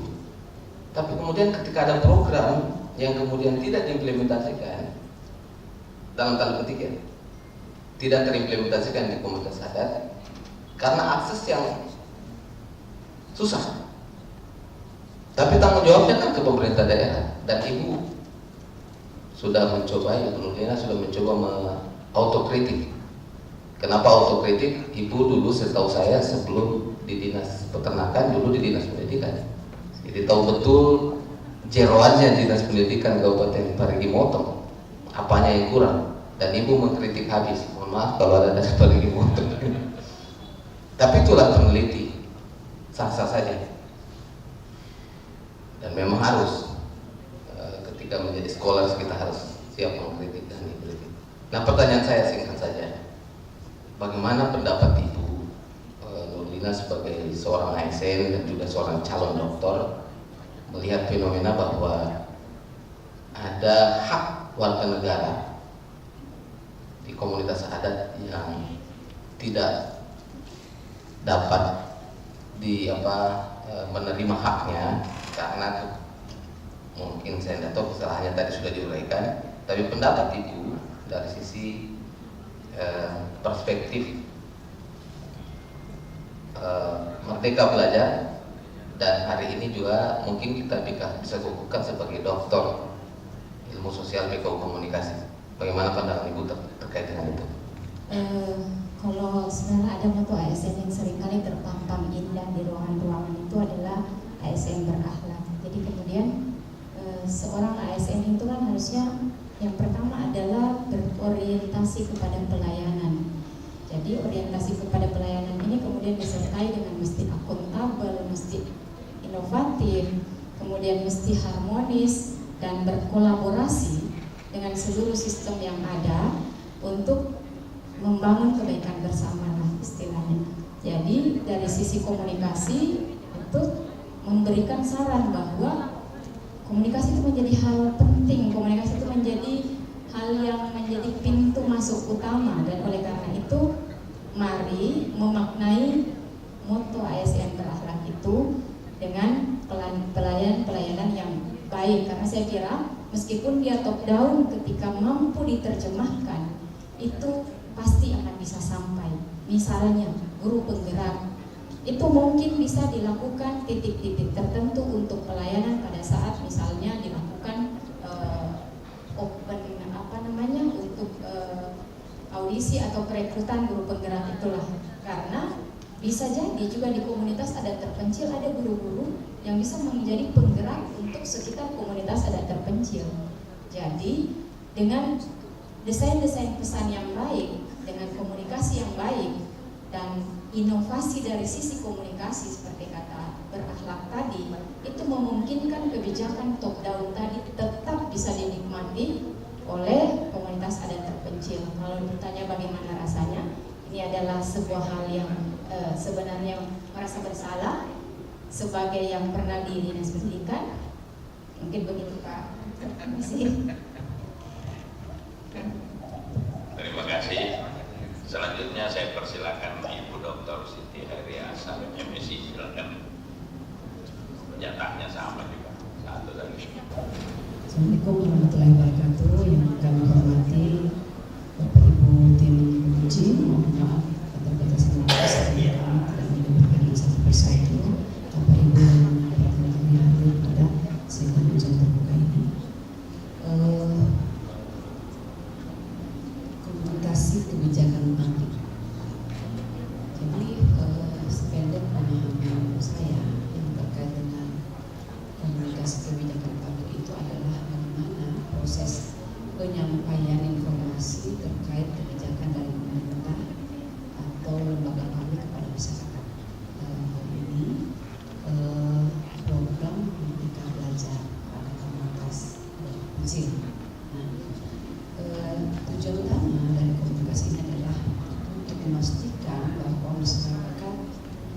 Tapi kemudian ketika ada program yang kemudian tidak diimplementasikan, dalam tanda petik ya, tidak terimplementasikan di komunitas adat karena akses yang susah. Tapi tanggung jawabnya kan ke pemerintah daerah, dan Ibu sudah mencoba, Ibu Nurdina sudah mencoba autokritik. Kenapa autokritik? Ibu dulu setahu saya sebelum di Dinas Peternakan, dulu di Dinas Pendidikan. Jadi tahu betul jeroannya Dinas Pendidikan Kabupaten Parigi Motong, apanya yang kurang, dan Ibu mengkritik habis. Mohon maaf kalau ada dari Parigi Motong. Tapi itulah peneliti, sah-sah saja. Dan memang harus ketika menjadi scholars kita harus siap mengkritik dan dikritik. Nah, pertanyaan saya singkat saja, bagaimana pendapat Ibu Nurdina sebagai seorang ASN dan juga seorang calon doktor melihat fenomena bahwa ada hak warga negara di komunitas adat yang tidak dapat menerima haknya karena mungkin saya tidak tahu kesalahannya tadi sudah diuraikan, tapi pendapat Ibu dari sisi perspektif Merdeka Belajar, dan hari ini juga mungkin kita bisa kukuhkan sebagai doktor ilmu sosial BKU Komunikasi. Bagaimana pandangan Ibu terkait dengan itu? Kalau sebenarnya ada moto ASN yang seringkali terpampang indah di ruangan-ruangan itu adalah ASN berakhlak. Jadi kemudian seorang ASN itu kan harusnya yang pertama adalah berorientasi kepada pelayanan. Jadi orientasi kepada pelayanan ini kemudian disertai dengan mesti akuntabel, mesti inovatif, kemudian mesti harmonis dan berkolaborasi dengan seluruh sistem yang ada untuk membangun kebaikan bersama lah istilahnya. Jadi dari sisi komunikasi itu memberikan saran bahwa komunikasi itu menjadi hal penting, komunikasi itu menjadi hal yang menjadi pintu masuk utama, dan oleh karena itu mari memaknai moto ASN berakhlak itu dengan pelayanan yang baik, karena saya kira meskipun dia top down, ketika mampu diterjemahkan itu pasti akan bisa sampai. Misalnya guru penggerak itu mungkin bisa dilakukan titik-titik tertentu untuk pelayanan pada saat misalnya dilakukan untuk audisi atau perekrutan guru penggerak itulah, karena Bisa jadi juga di komunitas adat terpencil ada guru-guru yang bisa menjadi penggerak untuk sekitar komunitas adat terpencil. Jadi dengan desain-desain pesan yang baik, dengan komunikasi yang baik, dan inovasi dari sisi komunikasi seperti kata berakhlak tadi, itu memungkinkan kebijakan top down tadi tetap bisa dinikmati oleh komunitas adat terpencil. Kalau ditanya bagaimana rasanya, ini adalah sebuah hal yang sebenarnya merasa bersalah sebagai yang pernah didinas pendidikan. Mungkin begitu Pak. Terima kasih. Terima kasih. Selanjutnya saya persilakan Ibu Dr. Siti Haryasa, MSI, silakan. Jatahnya sama juga, satu lagi. Assalamualaikum warahmatullahi wabarakatuh. Yang kami hormati Bapak Ibu tim penguji, mohon maaf keterbatasan waktu saya kami tidak mendengarkan satu persatu. Bapak Ibu yang kami hadir pada sidang ujian terbuka ini. Komunikasi kebijakan publik. Jadi sependek pemahaman saya yang terkait dengan komunikasi kebijakan publik itu adalah bagaimana proses penyampaian informasi terkait kebijakan dari pemerintah atau lembaga publik kepada masyarakat. Dalam hal ini program Merdeka Belajar pada komunitas kecil. Tujuan utama dari komunikasi ini adalah untuk memastikan bahwa masyarakat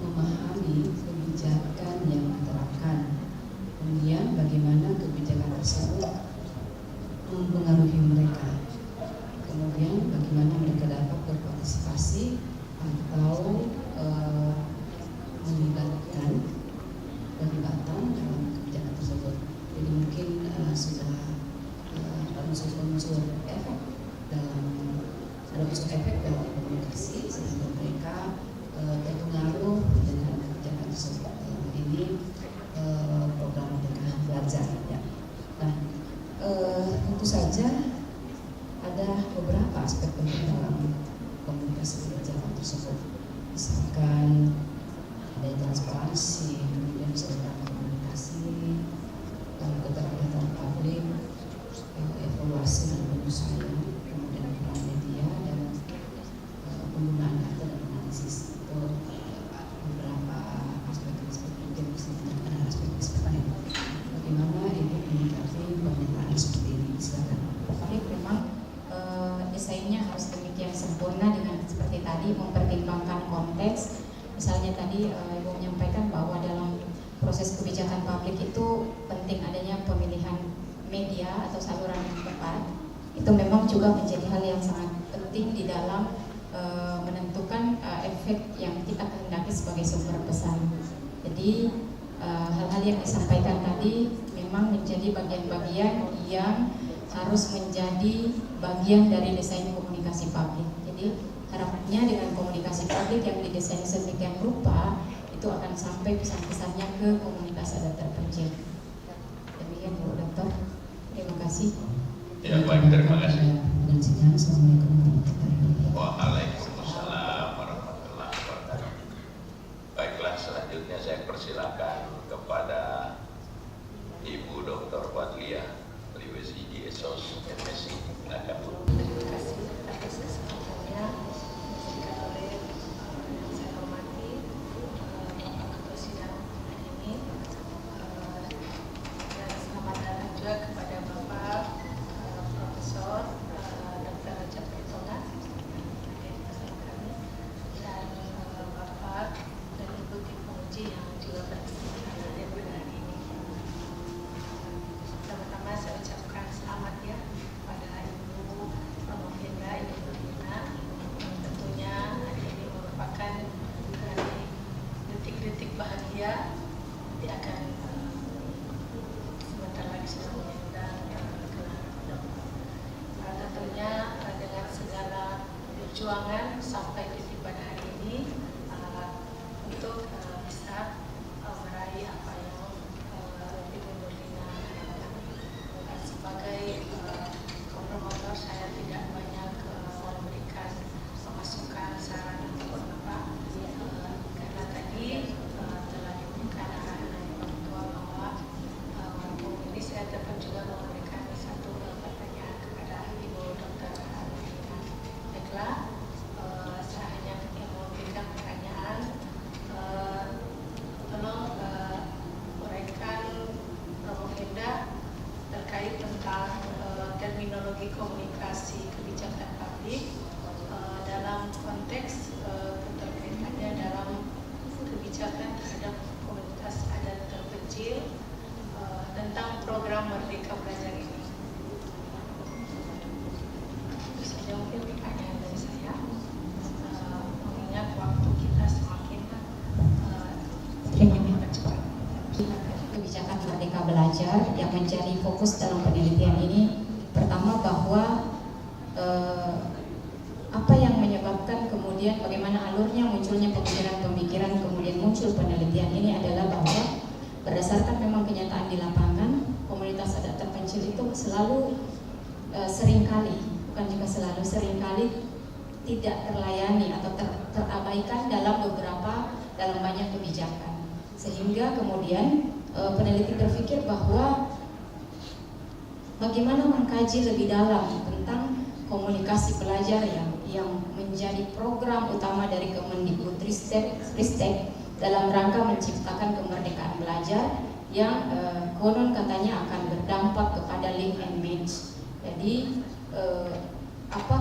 memahami kebijakan yang diterapkan, kemudian bagaimana kebijakan tersebut mempengaruhi mereka, kemudian bagaimana mereka dapat berpartisipasi atau melibatkan pelibatan dalam kebijakan tersebut. Jadi mungkin sudah unsur efek dalam komunikasi sehingga mereka terpengaruh dengan kebijakan tersebut. Ini program Merdeka Belajar. Ya. Nah, tentu saja ada beberapa aspek penting dalam komunikasi kebijakan tersebut. Misalkan ada transparansi, kemudian keseluruhan komunikasi, lalu keterlibatan publik, evaluasi dan penyesuaian, kemudian peran media dan penggunaan data dan analisis. Itu beberapa aspek-aspek penting dan aspek-aspek lain. Bagaimana Ibu menyikapi pernyataan seperti ini? Silakan. Baik, memang desainnya harus demikian sempurna dengan seperti tadi mempertimbangkan konteks. Misalnya tadi Ibu menyampaikan bahwa dalam proses kebijakan publik itu penting adanya pemilihan media atau saluran yang tepat. Itu memang juga menjadi hal yang sangat penting di dalam menentukan efek yang kita kehendaki sebagai sumber pesan. Jadi hal-hal yang disampaikan tadi memang menjadi bagian-bagian yang harus menjadi bagian dari desain komunikasi publik. Jadi harapannya dengan komunikasi publik yang didesain sedemikian rupa itu akan sampai pesan-pesannya ke komunitas adat terpencil. Demikian Bu Dokter. Terima kasih. Ya baik, terima kasih. Assalamualaikum warahmatullahi wabarakatuh. Waalaikumsalam warahmatullahi wabarakatuh. Baiklah, selanjutnya saya persilakan kepada Ibu Dr. Fadliah Liwesi Esos MSI. Silakan Bu. Terima kasih atas kesempatannya diberikan oleh yang saya hormati Bapak Ketua Sidang hari ini, dan selamat datang juga kepada Bapak Profesor Dr. Rajab Ritonga bersama kami, dan Bapak dan Ibu tim penguji yang juga berkesempatan hadir pada hari ini. Pertama-tama saya ucapkan selamat ya Merdeka Belajar yang menjadi fokus dalam penelitian ini, pertama bahwa apa yang menyebabkan kemudian bagaimana alurnya munculnya pemikiran-pemikiran kemudian muncul penelitian ini adalah bahwa berdasarkan memang kenyataan di lapangan, komunitas adat terpencil itu selalu seringkali, bukan juga selalu, seringkali tidak terlayani atau terabaikan dalam banyak kebijakan, sehingga kemudian peneliti berpikir bahwa bagaimana mengkaji lebih dalam tentang komunikasi pelajar yang menjadi program utama dari Kemendikbudristek dalam rangka menciptakan kemerdekaan belajar yang konon katanya akan berdampak kepada link and match. Jadi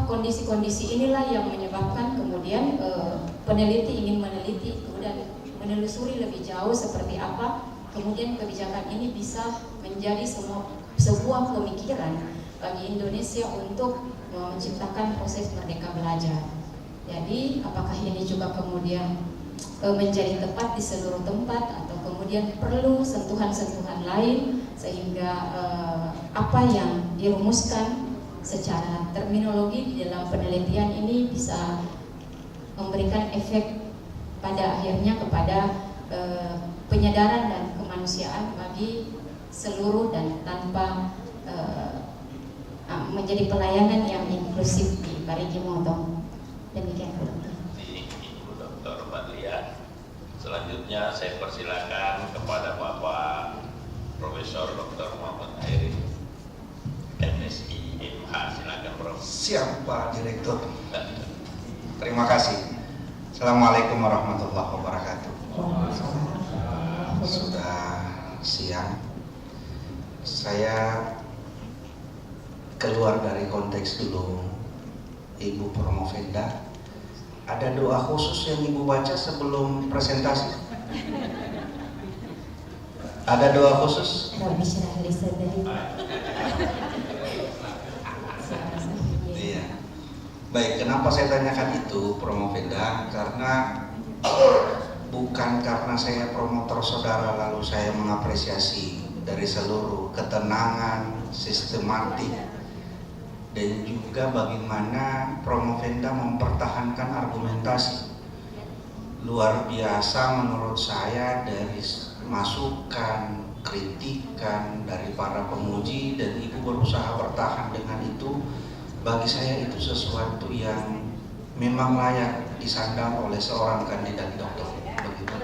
kondisi-kondisi inilah yang menyebabkan kemudian peneliti ingin meneliti dan menelusuri lebih jauh seperti apa kemudian kebijakan ini bisa menjadi sebuah pemikiran bagi Indonesia untuk menciptakan proses merdeka belajar. Jadi apakah ini juga kemudian menjadi tepat di seluruh tempat atau kemudian perlu sentuhan-sentuhan lain sehingga apa yang dirumuskan secara terminologi di dalam penelitian ini bisa memberikan efek pada akhirnya kepada penyadaran dan kemanusiaan bagi seluruh dan tanpa menjadi pelayanan yang inklusif di Parigi Motong. Demikian Bu Dokter. Ibu Dr. Badlia. Selanjutnya saya persilakan kepada Bapak Profesor Dr. Muhammad Hairi, MSI MH. Silakan Prof. Siap Pak Direktur. Terima kasih. Assalamualaikum warahmatullahi wabarakatuh. Sudah siang. Saya keluar dari konteks dulu. Ibu Promovenda, ada doa khusus yang Ibu baca sebelum presentasi? Ada doa khusus? Iya. Baik, kenapa saya tanyakan itu, Promovenda? Karena bukan karena saya promotor saudara lalu saya mengapresiasi dari seluruh ketenangan, sistematik, dan juga bagaimana Promovenda mempertahankan argumentasi. Luar biasa menurut saya dari masukan, kritikan dari para pemuji, dan Ibu berusaha bertahan dengan itu. Bagi saya itu sesuatu yang memang layak disandang oleh seorang kandidat doktor. Begitu.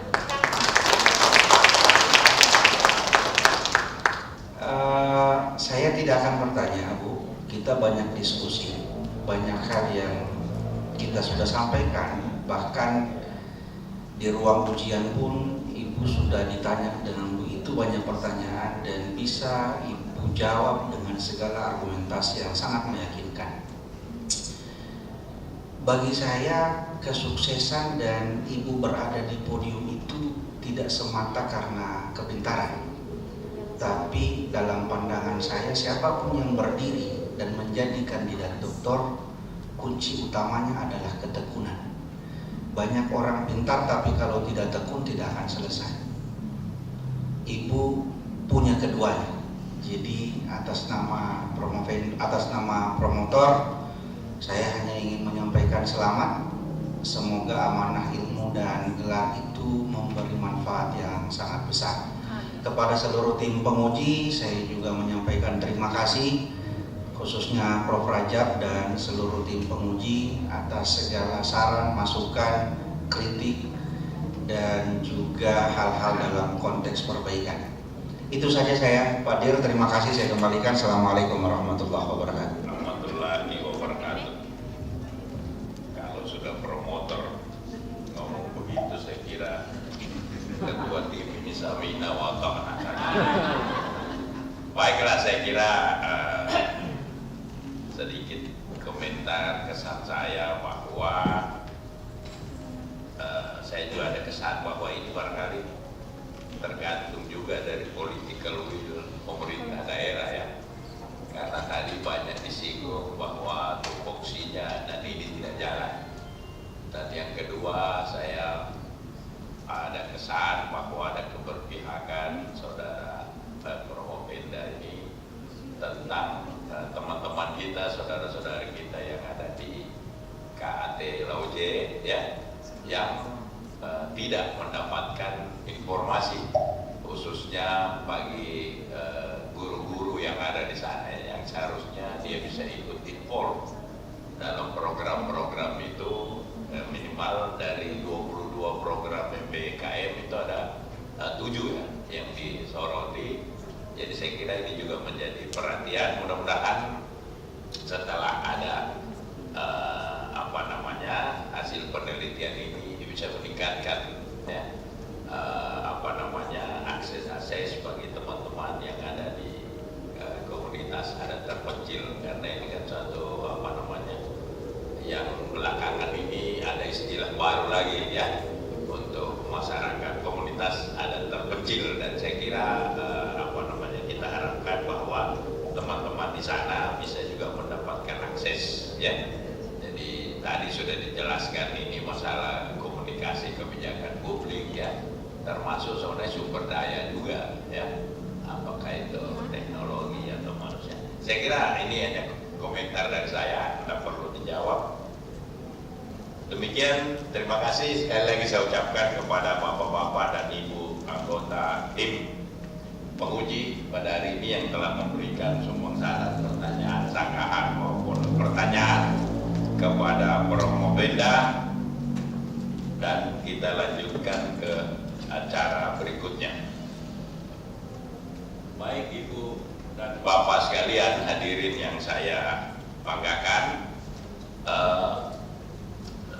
Saya tidak akan bertanya, Bu. Kita banyak diskusi, banyak hal yang kita sudah sampaikan, bahkan di ruang ujian pun Ibu sudah ditanya dengan begitu banyak pertanyaan dan bisa Ibu jawab dengan segala argumentasi yang sangat meyakinkan. Bagi saya kesuksesan dan Ibu berada di podium itu tidak semata karena kepintaran, tapi dalam pandangan saya siapapun yang berdiri dan menjadi kandidat doktor, kunci utamanya adalah ketekunan. Banyak orang pintar tapi kalau tidak tekun tidak akan selesai. Ibu punya keduanya. Jadi atas nama promotor, saya hanya ingin menyampaikan selamat. Semoga amanah ilmu dan gelar itu memberi manfaat yang sangat besar. Kepada seluruh tim penguji, saya juga menyampaikan terima kasih, khususnya Prof. Rajab dan seluruh tim penguji atas segala saran, masukan, kritik, dan juga hal-hal dalam konteks perbaikan. Itu saja saya, Pak Dir. Terima kasih, saya kembalikan. Assalamualaikum warahmatullahi wabarakatuh. Warahmatullahi wabarakatuh. Kalau sudah promotor ngomong begitu, saya kira ketua tim ini samina wa ta'ana. Baiklah, saya kira sedikit komentar kesan saya bahwa saya juga ada kesan bahwa ini barangkali tergantung juga dari political will pemerintah daerah ya, karena tadi banyak disinggung bahwa tupoksinya dan ini tidak jalan. Dan yang kedua, saya ada kesan bahwa ada keberpihakan saudara kita, saudara-saudari kita yang ada di KAT Laude ya, yang tidak mendapatkan informasi, khususnya bagi guru-guru yang ada di sana yang seharusnya dia bisa ikut involve dalam program-program itu. Minimal dari 22 program MBKM itu ada 7 ya yang disoroti. Jadi saya kira ini juga menjadi perhatian. Mudah-mudahan setelah ada hasil penelitian ini bisa meningkatkan ya, akses bagi teman-teman yang ada di komunitas adat terpencil, karena ini kan suatu yang belakangan ini ada istilah baru lagi ya untuk masyarakat komunitas adat terpencil, dan saya kira kita harapkan bahwa teman-teman di sana bisa juga mendapatkan akses ya. Jadi tadi sudah dijelaskan ini masalah komunikasi kebijakan publik ya, termasuk sebenarnya sumber daya juga ya, apakah itu teknologi atau manusia. Saya kira ini hanya komentar dari saya, tidak perlu dijawab. Demikian, terima kasih sekali lagi saya ucapkan kepada bapak-bapak dan ibu anggota tim penguji pada hari ini yang telah memberikan semua syarat pertanyaan, sanggahan maupun pertanyaan kepada Promobenda, dan kita lanjutkan ke acara berikutnya. Baik ibu dan bapak sekalian hadirin yang saya banggakan,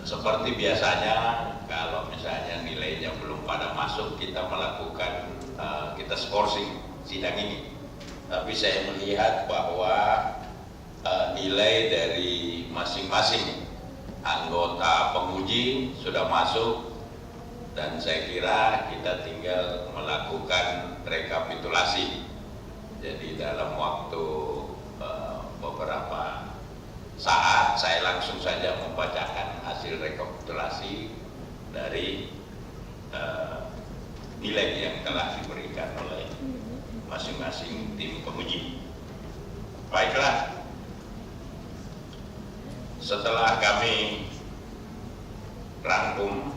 seperti biasanya kalau misalnya nilainya belum pada masuk, kita melakukan kita skorsing sidang ini. Tapi saya melihat bahwa nilai dari masing-masing anggota penguji sudah masuk, dan saya kira kita tinggal melakukan rekapitulasi. Jadi dalam waktu beberapa saat saya langsung saja membacakan hasil rekapitulasi dari nilai yang telah diberikan oleh masing-masing tim penguji. Baiklah, setelah kami rangkum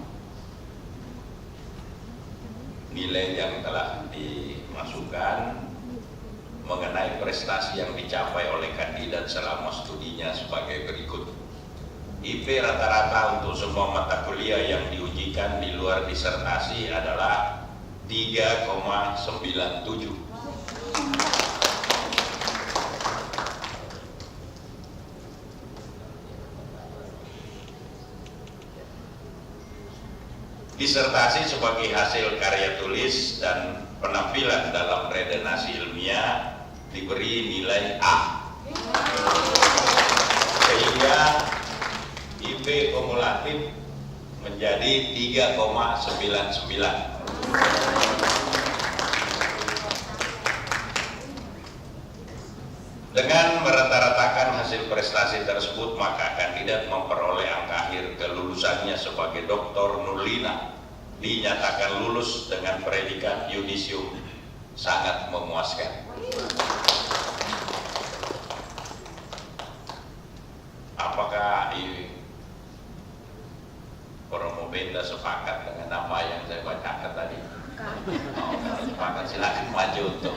nilai yang telah dimasukkan mengenai prestasi yang dicapai oleh kandidat selama studinya sebagai berikut. IP rata-rata untuk semua mata kuliah yang diujikan di luar disertasi adalah 3,97. Disertasi sebagai hasil karya tulis dan penampilan dalam redenasi ilmiah diberi nilai A, sehingga IP kumulatif menjadi 3,99. Dengan merata-ratakan hasil prestasi tersebut, maka kandidat memperoleh angka akhir kelulusannya sebagai Dr. Nurlina dinyatakan lulus dengan predikat yudisium. Sangat memuaskan. Apakah Promobenda sepakat dengan apa yang saya bacakan tadi? Oh, kalau sepakat silakan maju untuk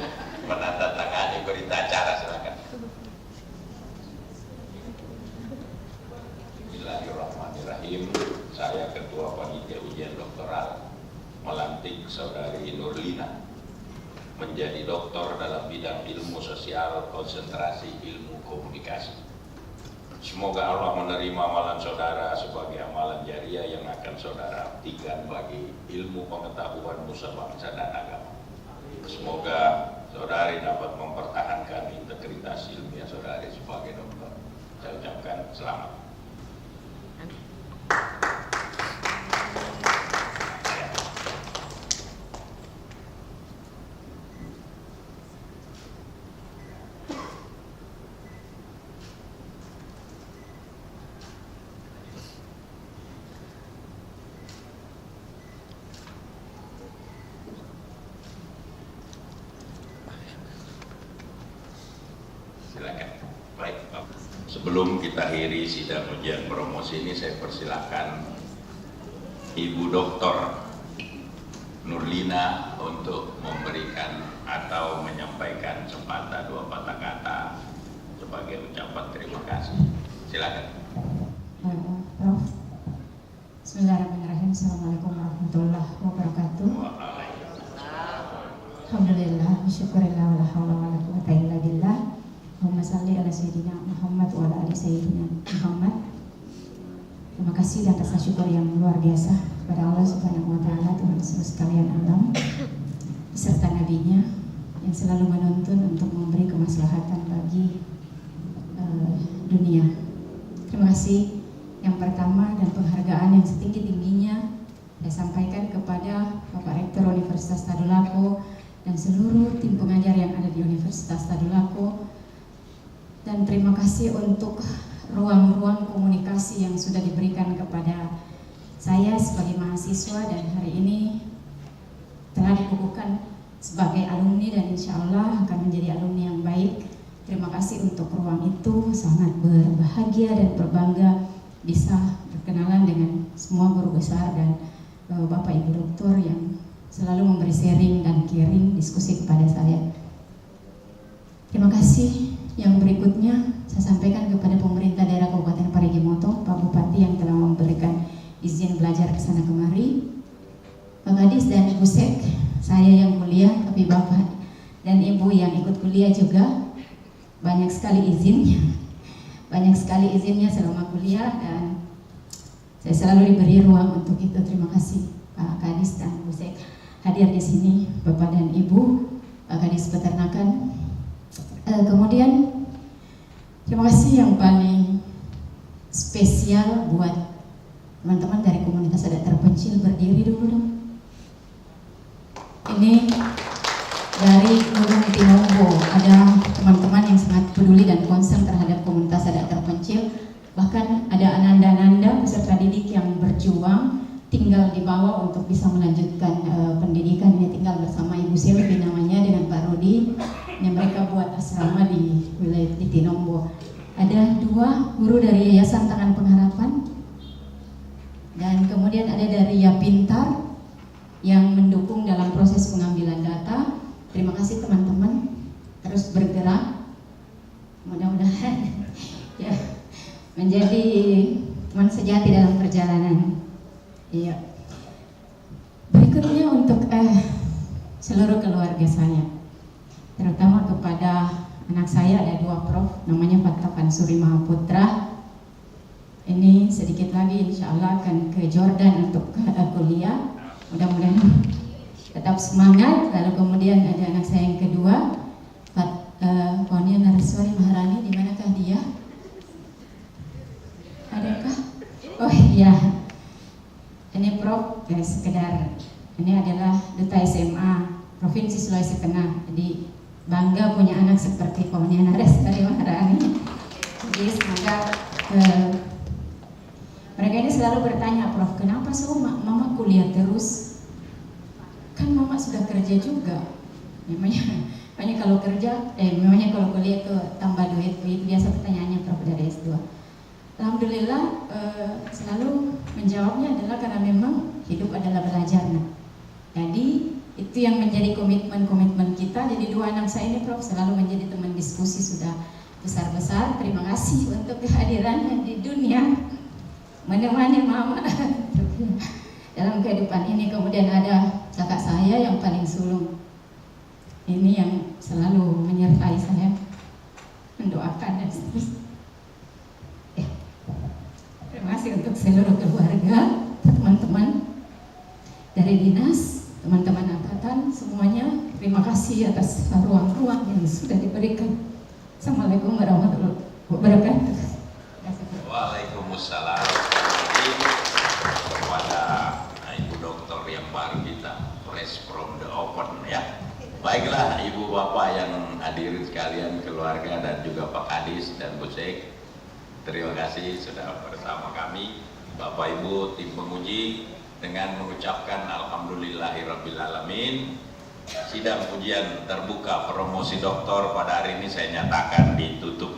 menandatangani berita acara, silakan. Bismillahirrahmanirrahim. Saya Ketua Panitia Ujian Doktoral melantik Saudari Nurlina menjadi doktor dalam bidang ilmu sosial konsentrasi ilmu komunikasi. Semoga Allah menerima amalan saudara sebagai amalan jariah yang akan saudara artikan bagi ilmu pengetahuan nusa bangsa dan agama. Semoga saudari dapat mempertahankan integritas ilmiah saudari sebagai dokter. Saya ucapkan selamat. sebelum kita akhiri sidang ujian promosi ini, saya persilakan Ibu Dr. Nurlina untuk memberikan atau menyampaikan sepatah dua patah kata sebagai ucapan terima kasih. Silakan. Prof. Bismillahirrahmanirrahim. Assalamualaikum warahmatullahi wabarakatuh. Alhamdulillah, syukurillah, wala haula wala quwwata illa billah. Allahumma shalli ala sayyidina Muhammad wa ala ali sayyidina Muhammad. Terima kasih dan rasa syukur yang luar biasa kepada Allah Subhanahu wa taala, Tuhan seluruh sekalian alam, beserta nabinya yang selalu menuntun untuk memberi kemaslahatan bagi dunia. Terima kasih yang pertama dan penghargaan yang setinggi-tingginya saya sampaikan kepada Bapak Rektor Universitas Tadulako dan seluruh tim pengajar yang ada di Universitas Tadulako, dan terima kasih untuk ruang-ruang komunikasi yang sudah diberikan kepada saya sebagai mahasiswa dan hari ini telah dikukuhkan sebagai alumni dan insya Allah akan menjadi alumni yang baik. Terima kasih untuk ruang itu, sangat berbahagia dan berbangga bisa berkenalan dengan semua guru besar dan Bapak Ibu Doktor yang selalu memberi sharing dan caring diskusi kepada saya. Terima kasih. Yang berikutnya saya sampaikan kepada pemerintah daerah Kabupaten Parigi Motong, Pak Bupati yang telah memberikan izin belajar ke sana kemari, Pak Kadis dan Ibu Sek, saya yang kuliah tapi Bapak dan Ibu yang ikut kuliah juga banyak sekali izinnya selama kuliah dan saya selalu diberi ruang untuk itu. Terima kasih Pak Kadis dan Ibu Sek hadir di sini, Bapak dan Ibu, Pak Kadis Peternakan. Kemudian terima kasih yang paling spesial buat teman-teman dari komunitas adat terpencil, berdiri dulu dong. Ini dari Gunung Tinombo, ada teman-teman yang sangat peduli dan concern terhadap komunitas adat terpencil. Bahkan ada ananda-ananda peserta didik yang berjuang tinggal di bawah untuk bisa melanjutkan pendidikannya, tinggal bersama Ibu Silvi namanya dengan Pak Rudi. Ini mereka buat asrama di wilayah di Tinombo. Ada 2 guru dari Yayasan Tangan Pengharapan dan kemudian ada dari Ya Pintar yang mendukung dalam proses pengambilan data. Terima kasih teman-teman, terus bergerak, mudah-mudahan ya menjadi teman sejati dalam perjalanan. Iya. Berikutnya untuk seluruh keluarga saya, terutama kepada anak saya, ada 2 prof, namanya Pak Tapan Suri Mahaputra. Ini sedikit lagi insya Allah akan ke Jordan untuk kuliah, mudah-mudahan tetap semangat. Lalu kemudian ada anak saya yang kedua, Pak Ponia Nariswari Maharani, di manakah dia? Adakah? Oh iya, ini Prof, sekedar ini adalah Duta SMA Provinsi Sulawesi Tengah, jadi bangga punya anak seperti Ponia Nariswari Maharani. Jadi semoga mereka ini selalu bertanya, Prof, kenapa Mama kuliah terus? Kan Mama sudah kerja juga. Memangnya kalau kerja, memangnya kalau kuliah itu tambah duit. Itu biasa pertanyaannya Prof dari S2. Alhamdulillah selalu menjawabnya adalah karena memang hidup adalah belajar. Jadi itu yang menjadi komitmen kita. Jadi 2 anak saya ini Prof selalu menjadi teman diskusi sudah besar-besar. Terima kasih untuk kehadirannya di dunia, menemani Mama dalam kehidupan ini. Kemudian ada kakak saya yang paling sulung, ini yang selalu menyertai saya, mendoakan dan seterusnya. Terima kasih untuk seluruh keluarga, teman-teman dari dinas, teman-teman angkatan, semuanya. Terima kasih atas ruang-ruang yang sudah diberikan. Assalamualaikum warahmatullahi wabarakatuh. Waalaikumsalam. Kepada Ibu Doktor yang baru kita fresh from the open ya. Baiklah Ibu Bapak yang hadirin sekalian, keluarga dan juga Pak Kadis dan Bu Sek, terima kasih sudah bersama kami. Bapak Ibu tim penguji, dengan mengucapkan alhamdulillahirrabbilalamin, sidang ujian terbuka promosi doktor pada hari ini saya nyatakan ditutup.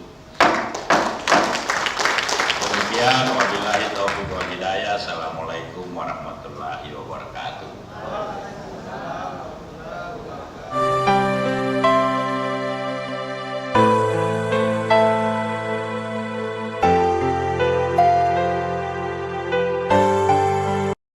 Demikian, wabillahi taufiq wal hidayah. Assalamualaikum warahmatullahi wabarakatuh.